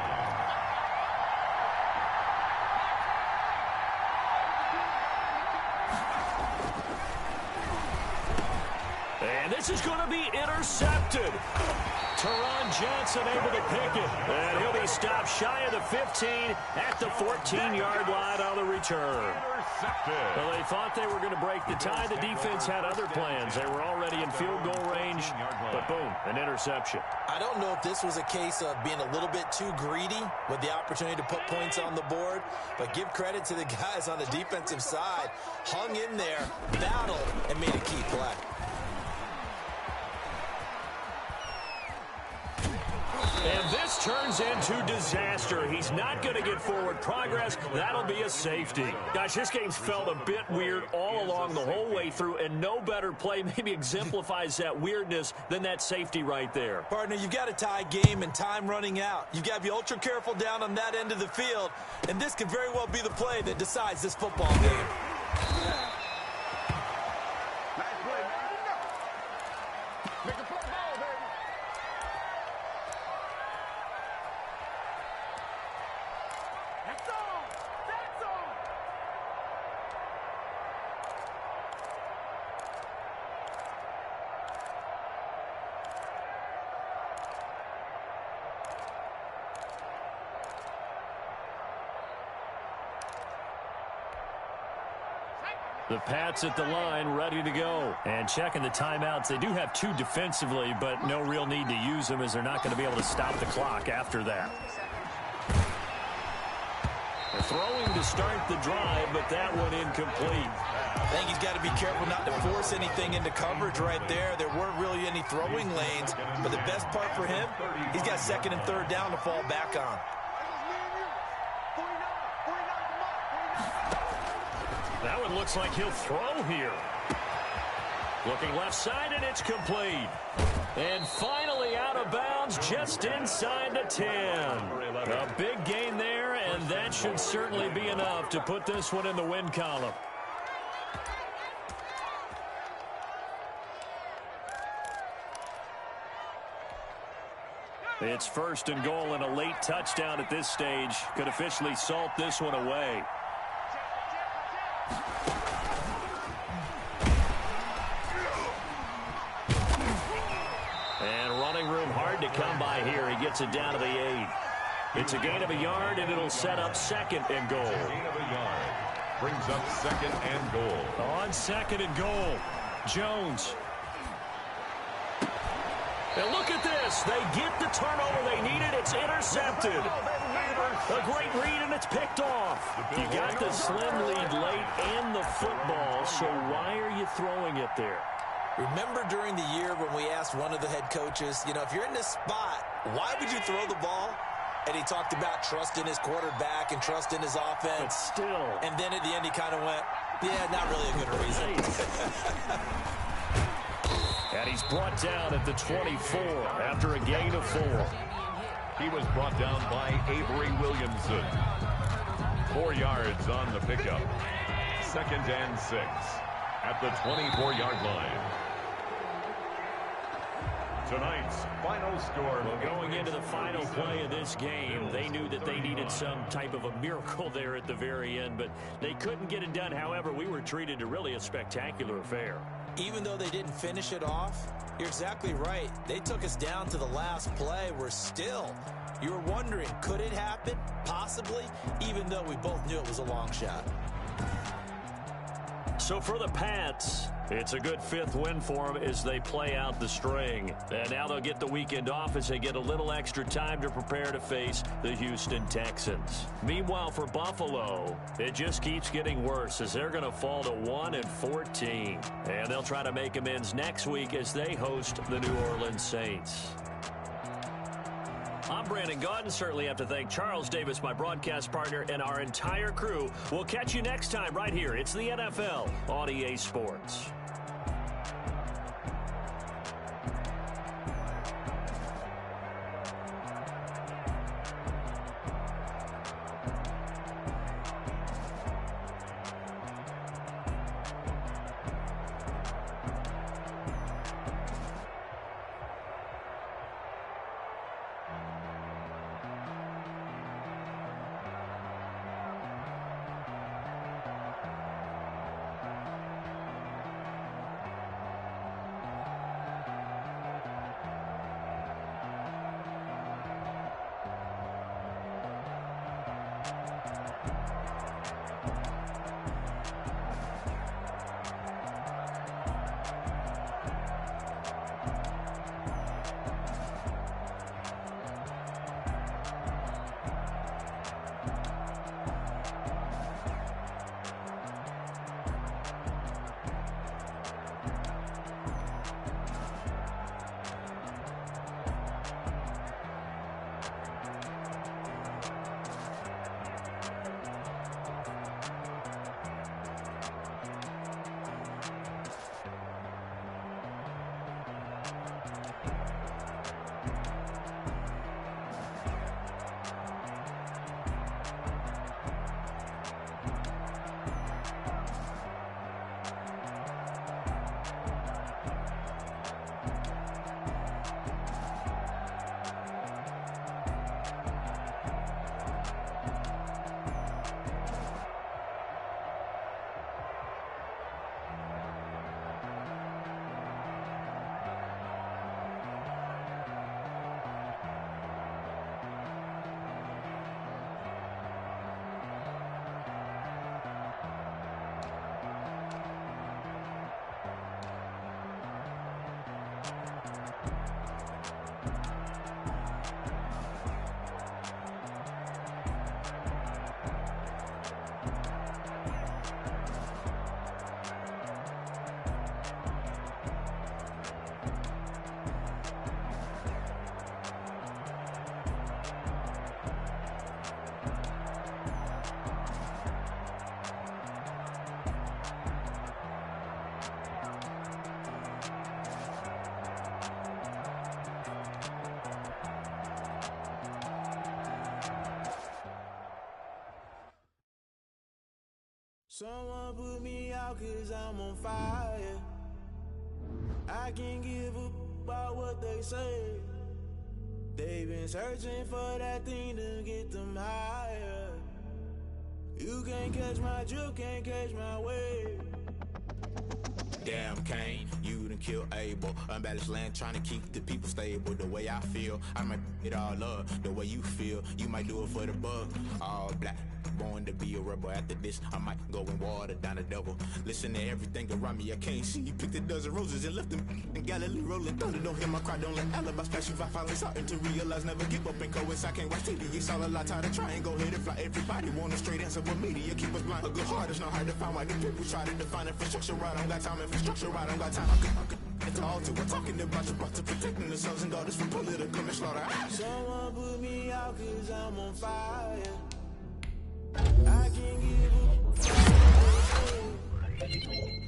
And this is going to be intercepted. Teron Johnson able to pick it. And he'll be stopped shy of the 15 at the 14-yard line on the return. Well, they thought they were going to break the tie. The defense had other plans. They were already in field goal range, but boom, an interception. I don't know if this was a case of being a little bit too greedy with the opportunity to put points on the board, but give credit to the guys on the defensive side. Hung in there, battled, and made a key play. And this turns into disaster. He's not going to get forward progress. That'll be a safety. Gosh, this game's felt a bit weird all along the whole way through, and no better play maybe exemplifies that weirdness than that safety right there. Partner, you've got a tie game and time running out. You've got to be ultra careful down on that end of the field, and this could very well be the play that decides this football game. The Pats at the line, ready to go. And checking the timeouts. They do have 2 defensively, but no real need to use them as they're not going to be able to stop the clock after that. They're throwing to start the drive, but that one incomplete. I think he's got to be careful not to force anything into coverage right there. There weren't really any throwing lanes, but the best part for him, he's got 2nd and 3rd down to fall back on. That one looks like he'll throw here. Looking left side, and it's complete. And finally out of bounds, just inside the 10. A big gain there, and that should certainly be enough to put this one in the win column. It's 1st and goal, and a late touchdown at this stage could officially salt this one away. And running room hard to come by here. He gets it down to the 8. It's a gain of a yard, and it'll set up 2nd and goal. Gain of a yard brings up 2nd and goal. On 2nd and goal, Jones. And look at this. They get the turnover they needed. It's intercepted. A great read, and it's picked off. You got the slim lead late and the football, so why are you throwing it there? Remember during the year when we asked one of the head coaches, you know, if you're in this spot, why would you throw the ball? And he talked about trusting his quarterback and trusting his offense. But still. And then at the end he kind of went, yeah, not really a good reason. And he's brought down at the 24 after a gain of 4. He was brought down by Avery Williamson. 4 yards on the pickup. 2nd and 6 at the 24-yard line. Tonight's final score. Well, going into the final play of this game, they knew that they needed some type of a miracle there at the very end, but they couldn't get it done. However, we were treated to really a spectacular affair. Even though they didn't finish it off, you're exactly right. They took us down to the last play. We're still You were wondering, could it happen? Possibly, even though we both knew it was a long shot. So for the Pats, it's a good fifth win for them as they play out the string. And now they'll get the weekend off as they get a little extra time to prepare to face the Houston Texans. Meanwhile, for Buffalo, it just keeps getting worse as they're going to fall to 1-14. And they'll try to make amends next week as they host the New Orleans Saints. I'm Brandon Gaudin. Certainly have to thank Charles Davis, my broadcast partner, and our entire crew. We'll catch you next time right here. It's the NFL on EA Sports. Someone put me out 'cause I'm on fire. I can't give up about what they say. They've been searching for that thing to get them higher. You can't catch my drift, can't catch my wave. Damn, Kane, you done killed Abel. Unbalanced land, trying to keep the people stable. The way I feel, I might it all up. The way you feel, you might do it for the buck. All black, born to be a rebel. After this, I might go and water down the devil. Listen to everything around me, I can't see. You picked a dozen roses and left them in Galilee rolling thunder. Don't hear my cry, don't let alibis pass you. If I finally starting to realize, never give up and coincide. I can't watch TV, it's all a lot. Tired of trying, go ahead and fly. Everybody want a straight answer with media. Keep us blind, a good heart, it's not hard to find. Why the people try to define infrastructure right? I don't got time, infrastructure right, I don't got time. I could it's all to we're talking about your brother, protecting the sons and daughters from political and slaughter. Someone put me out 'cause I'm on fire. I can't give up.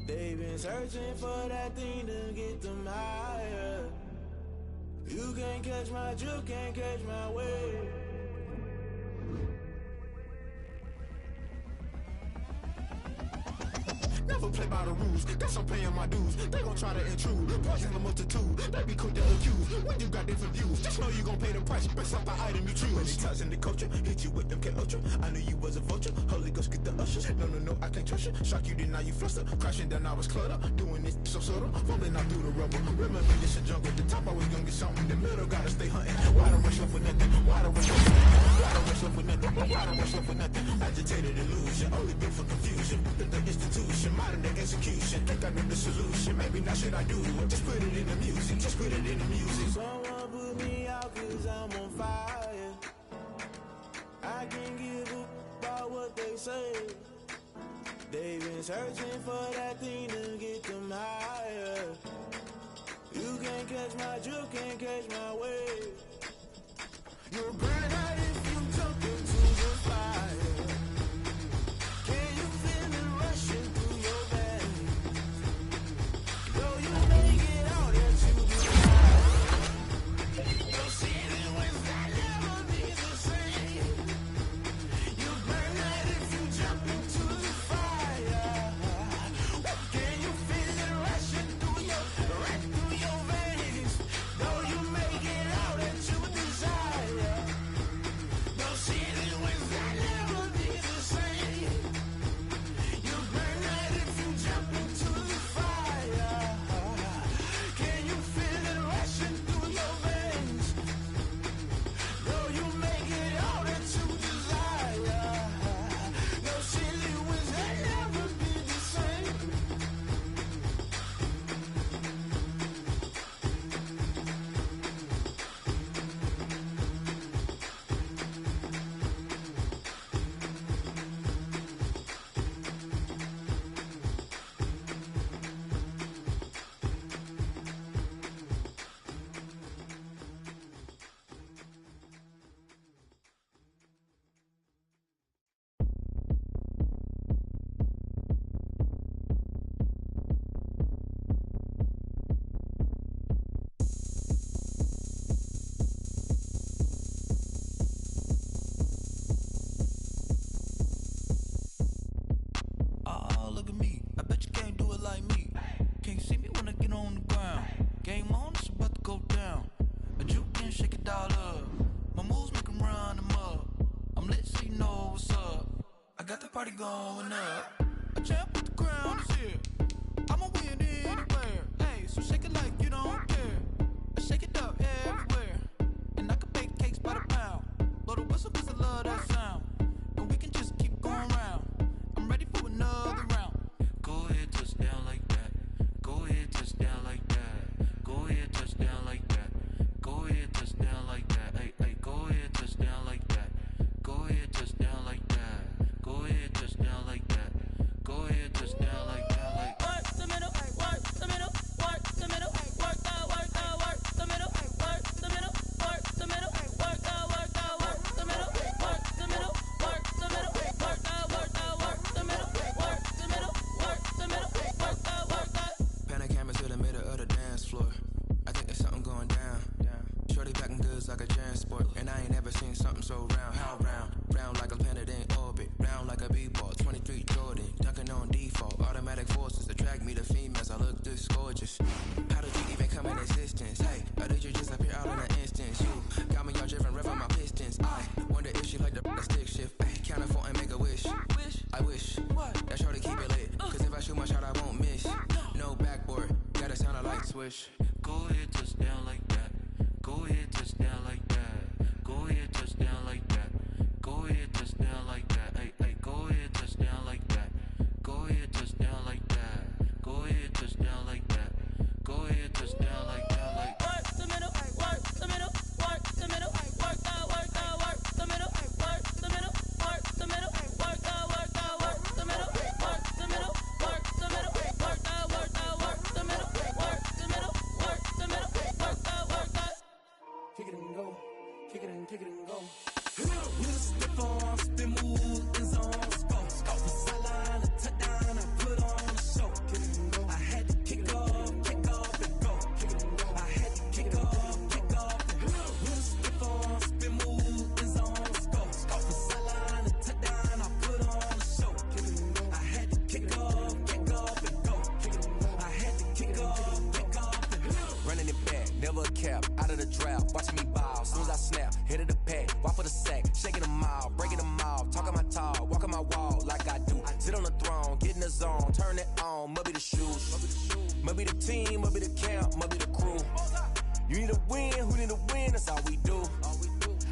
They've been searching for that thing to get them higher. You can't catch my drift, can't catch my wave. Now never play by the rules. Guess I'm paying my dues. They gon' try to intrude, poison the multitude. They be quick to accuse when you got different views. Just know you gon' pay the price based off the item you choose. Many times in the culture, hit you with them K Ultra. I knew you was a vulture. Holy Ghost get the ushers. No, I can't trust you. Shock you, then now you fluster. Crashing down, I was cluttered. Doing this so subtle, falling out through the rubble. Remember this a jungle. The top always gonna get something. The middle gotta stay hunting. Why the rush up for nothing? Why the rush up for nothing? Why the rush up for nothing? Why the rush up for nothing? Agitated illusion, only built for confusion. The institution, modern day execution. Think I know the solution. Maybe not should I do it? Just put it in the music. Just put it in the music. Someone put me out 'cause I'm on fire. I can't give up about what they say. They've been searching for that thing to get them higher. You can't catch my drift, can't catch my wave. You'll burn out if you jump into the fire. Can you feel it rushing through your veins? Though you make it out that you do. Your city was that never be the same. You burn out if you jump into the fire. Can you feel it rushing through your veins? Though you make it out that you desire. Your city was that never be the same. You burn out if you jump into the fire. Can you feel it rushing through your veins? Though you make it out that you desire. Your city was that never be the same. Oh, look at me. I bet you can't do it like me. Can't see me when I get on the ground. Game on, it's about to go down. A juke can shake it all up. My moves make 'em run them up. I'm lit so you know what's up. I got the party going up. A champ with the crown is here. I'ma win anywhere. Hey, so shake it like you don't care. I shake it up everywhere. And I can bake cakes by the pound. Blow the whistle 'cause I love that sound. And we can just keep going round. I'm ready for another round. Go ahead, touch down like that. Go ahead, touch down like that. Go ahead, touch down like that. Go ahead, touch down like that. Hey, go ahead, touch down like that. Go ahead, touch down like that. Go ahead, touch down like that. Go ahead, touch down like that. Like Work the middle, work the middle, work the middle, work the middle, work the middle, work the middle, work the middle, work the middle, work the middle, work the middle, work the middle, work the middle, work the. Pan a camera to the middle of the dance floor. I think there's something going down. Shorty packing goods like a transport, and I ain't never seen something so round. How round? Round like a planet in orbit, round like a b-ball. 23 Jordan, dunking on default. Automatic forces attract me to females. I look this gorgeous. How did you even come in existence? Hey, or did you just appear out in an instance? You got me all driven, revving my pistons. I wonder if she like the stick shift. Hey, count it 4 and make a wish. I wish that shorty keep it lit. 'Cause if I shoot my shot, I won't miss. No backboard, gotta sound a light switch. go ahead, touch down like that. Go ahead, touch down like that. Go ahead, touch down like that. Go ahead, touch down like that. Hey, go ahead, touch down like that. Go ahead, touch down like that. Go ahead, touch down like that. Go ahead, touch down like that. Like Work the middle, work the middle, work the middle, work the middle, work the middle, work the middle, work the middle, work the middle, work the middle, work the middle, work the middle, work the middle, work the middle, work the middle, work the middle, work the. Kick it and go. never a cap, out of the draft, watching me ball. Soon as I snap, hit of the pack, walk for the sack, shaking them all, breaking them off, talking my talk, walking my wall like I do. Sit on the throne, get in the zone, turn it on, must be the shoes, must be the team, must be the camp, must be the crew. You need a win, who need a win, that's all we do.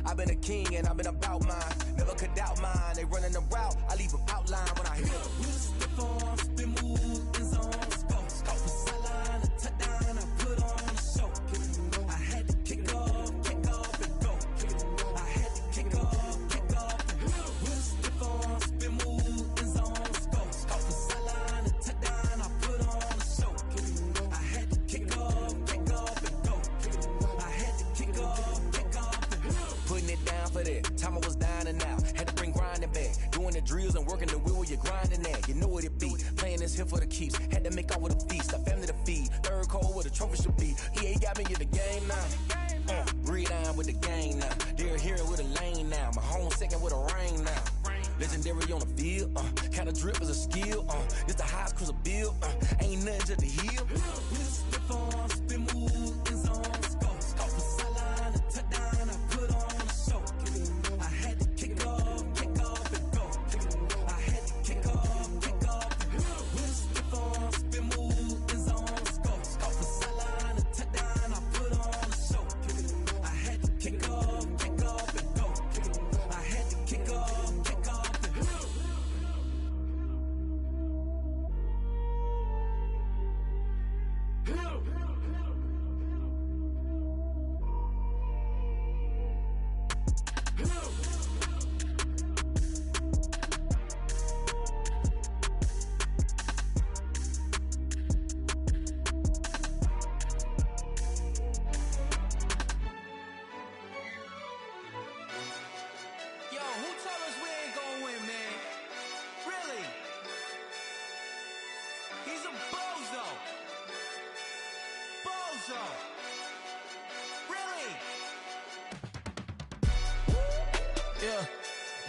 I've been a king and I've been about mine, never could doubt mine. They running the route, I leave them outline when I hit them. We just step on, spin move, in zone, go. From sideline to touchdown, I put on a show. I had to kick off and go. I had to kick off and go. We just step on, spin move, in zone, go. From sideline to touchdown, I put on a show. I had to kick off and go. I had to kick off and go. Putting it down for that, time I was down and out. Had to bring grinding back, doing the drills and working the wheel where you're grinding at. You know what it be, playing this here for the keeps. Had to make off with a feast, a family to feed. Third cold where the trophy should be. EA got me in the game now. Breathe down with the game now. They're here with a lane now. My home second with a rain now. Legendary on the field, kinda drip is a skill. It's the highest cruiser bill, ain't nothing just to heal. We just step on, spin move, in zone, go. From sideline to touchdown, I put on a show. I had to kick off and go. I had to kick off and go. We just step on, spin move, in zone, go. From sideline to touchdown, I put on a show. I had to kick off and go. I had to kick off and go. Yo, who told us we ain't gonna win, man? Really? He's a bozo. Bozo. Really? Yeah,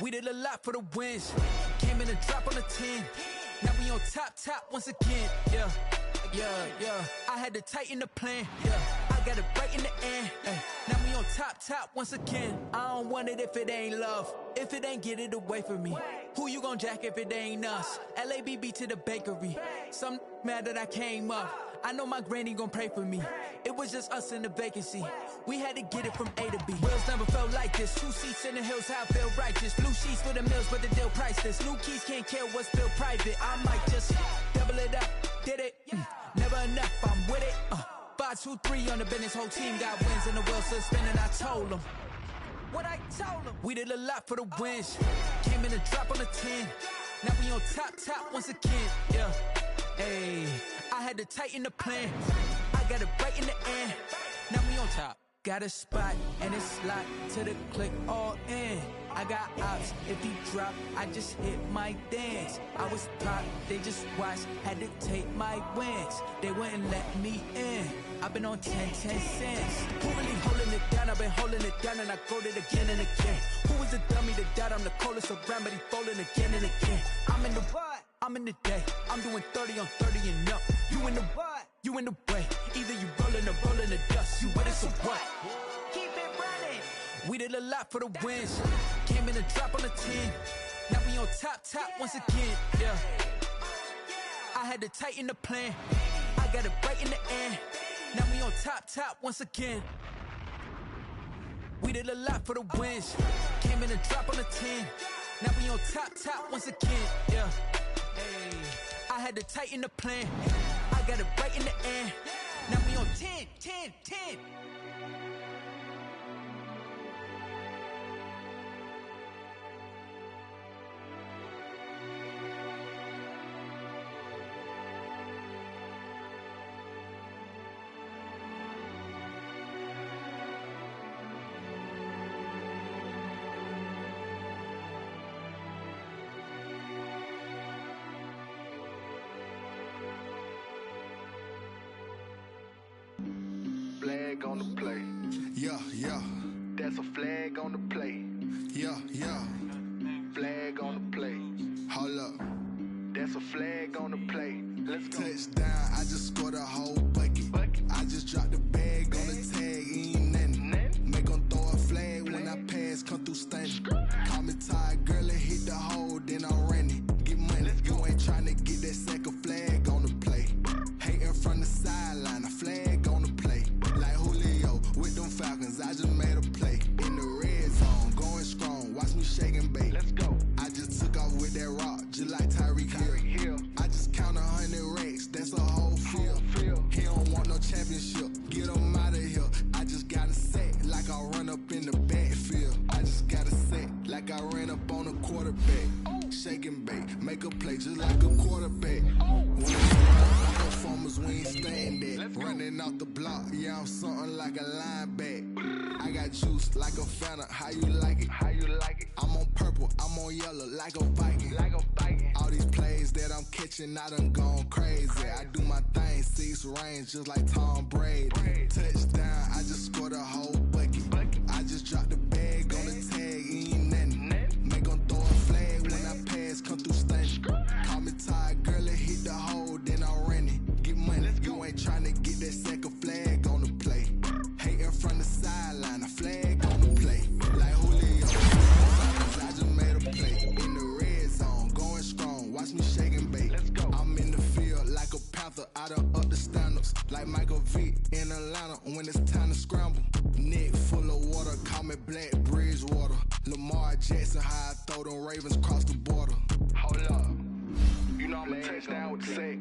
we did a lot for the wins. Came in a drop on the 10. Now we on top once again. Yeah. I had to tighten the plan. Yeah, I got it right in the end. Now we on top once again. I don't want it if it ain't love. If it ain't, get it away from me. Who you gon' jack if it ain't us? LABB to the bakery. Some mad that I came up. I know my granny gon' pray for me. It was just us in the vacancy. We had to get it from A to B. Wheels never felt like this. 2 seats in the hills, how I feel righteous. Blue sheets for the mills, but the deal priceless. New keys can't care what's still private. I might just double it up. Did it? Never enough, I'm with it. 5, 2, 3 on the business. Whole team got wins and the wheels still spinning. I told them what I told them. We did a lot for the wins. Came in a drop on the 10. Now we on top once again. Yeah. Hey, I had to tighten the plan. I got it right in the end. Now we on top. Got a spot and it's locked to the click all in. I got ops, if he drop, I just hit my dance. I was pop, they just watched, had to take my wins. They wouldn't let me in. I've been on 10 cents. Who really holding it down? I've been holding it down and I quote it again and again. Who was the dummy that doubt I'm the coldest around, but he folding again and again. I'm in the what? I'm in the day. I'm doing 30 on 30 and up. You in the what? You in the way. Either you rolling or rolling the dust. You with it, so what? Keep it running. We did a lot for the wins. Came in a drop on the 10. Now we on top once again. Yeah. I had to tighten the plan. I got it right in the end. Now we on top once again. We did a lot for the wins. Came in a drop on the 10. Now we on top once again. Yeah. Hey, I had to tighten the plan. I got it right in the end. Now we on 10. Flag on the play. Yeah. That's a flag on the play. Yeah. Flag on the play. Hold up. That's a flag on the play. Let's go. Touchdown, I just scored a whole bucket. I just dropped the bag on the tag. running off the block. Yeah, I'm something like a linebacker. I got juice like a Fanta. How you like it? How you like it? I'm on purple, I'm on yellow like a Viking. Like a Viking. All these plays that I'm catching, I done gone crazy. I do my thing, 6 range just like Tom Brady. Touchdown, I just scored a whole bucket. I just dropped the bag on the tag, ain't nothing. Make 'em throw a flag when I pass, come through stunning. Call me tired, girl, it hit the hole, then I ran it. Get money, you ain't tryna get that second flag on the play. Hating from the sideline, a flag on the play. Like Julio, I just made a play. In the red zone, going strong, watch me shake and bake. I'm in the field like a panther, I done up the standards. Like Michael Vick in Atlanta when it's time to scramble. Neck full of water, call me Black Bridgewater. Lamar Jackson, how I throw them Ravens across the border. Hold up, you know I'm a touchdown with the sack.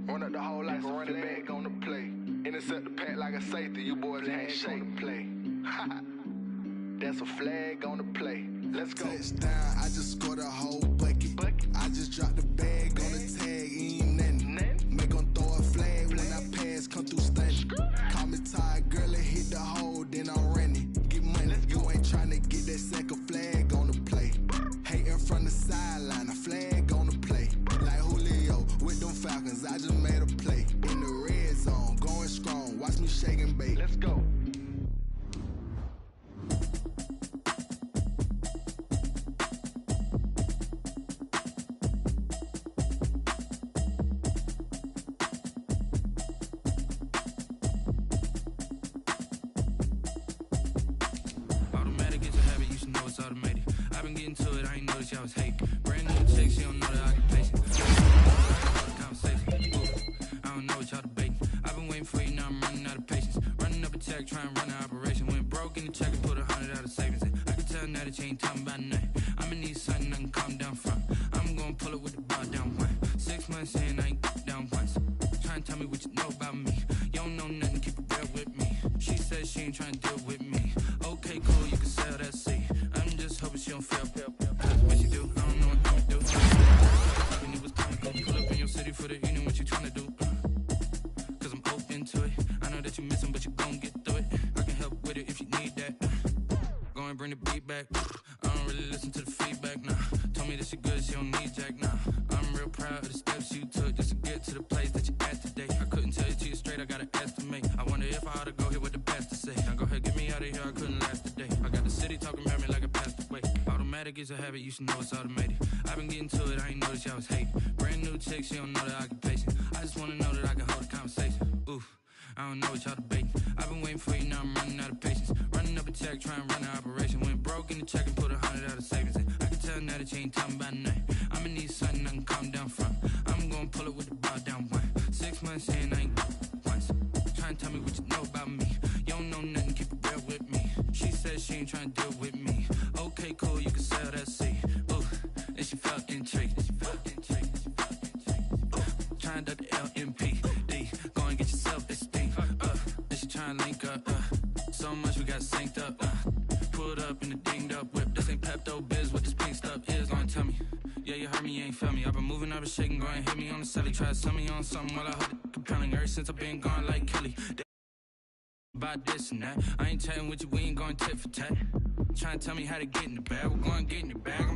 Run up the whole like a running back on the play. Intercept the pack like a safety, you boys ain't shake the play. That's a flag on the play. Let's go. Touchdown, I just scored a whole bucket. I just dropped the bag on the tag, ain't nothing. Make 'em throw a flag when I pass, come through stunning. Call me tired, girl, it hit the hole, then I ran it. Get money, you ain't tryna get that second flag on the play. Hating from the sideline, a flag on the play. Like Julio with them Falcons, I just made a play. In the red zone, going strong, watch me shake and bake. Let's go. Automatic is a habit, you should know it's automated. I've been getting to it, I ain't noticed y'all was hating. Brand new chick, she don't know the occupation. Conversation. Ooh, I don't know what y'all debating. I've been waiting for you, now I'm running out of patience. Running up a check, trying to run an operation. Went broke in the check and put 100 out of savings in. I can tell now that you ain't talking about nothing. I'ma need something I can calm down from. I'm gonna pull it with the bar down one. 6 months in, I ain't down once. Trying to tell me what you know about me. You don't know nothing, keep it real with me. She says she ain't trying to deal with me. Okay, cool, you can sell that seat. I'm just hoping she don't fail. Cause what she do, I don't know what I'ma do. When it was comical, pull up in your city for the evening, what you tryna do? Cause I'm open to it. I know that you missing, but you gon' get through it. I can help with it if you need that. Go and bring the beat back. I don't really listen to the feedback, nah. Told me that she good, she don't need jack, nah. I'm real proud of the steps you took just to get to the place that you at today. I couldn't tell you to you straight, I gotta estimate. I wonder if I ought to go here with the best to say. Now go ahead, get me out of here, I couldn't last a day. I got the city talking about me like I passed away. Automatic is a habit, you should know it's automated. I've been getting to it, I ain't noticed y'all was hating. Brand new chick, she don't know the occupation. I just wanna know that I can hold a conversation. Oof, I don't know what y'all debating. I've been waiting for you, now I'm running out of patience. Running up a check, trying to run an operation. Went broke in the check and put 100 out of savings in. I can tell now that you ain't talking about nothing. I'ma need something I can calm down from. I'm gonna pull it with the bar down one. 6 months in, I ain't once. Trying to tell me what you know about me. You don't know nothing, keep it real with me. She says she ain't trying to deal with me. Okay, cool, you can sell that seat. Ooh, and she felt intrigued. Trying to duck the LMPD. Go and get your self-esteem. And she trying to link up. So much we got synced up. Pulled up in the dinged up whip. This ain't Pepto-Biz, what this pink stuff is. Don't tell me. Yeah, you heard me, you ain't felt me. I've been moving, I've been shaking, go and hit me on the celly. Try to sell me on something while I hold it compelling. Ever since I've been gone like Kelly. About this and that. I ain't chatting with you, we ain't going tit for tat. Trying to tell me how to get in the bag. We're going to get in the bag.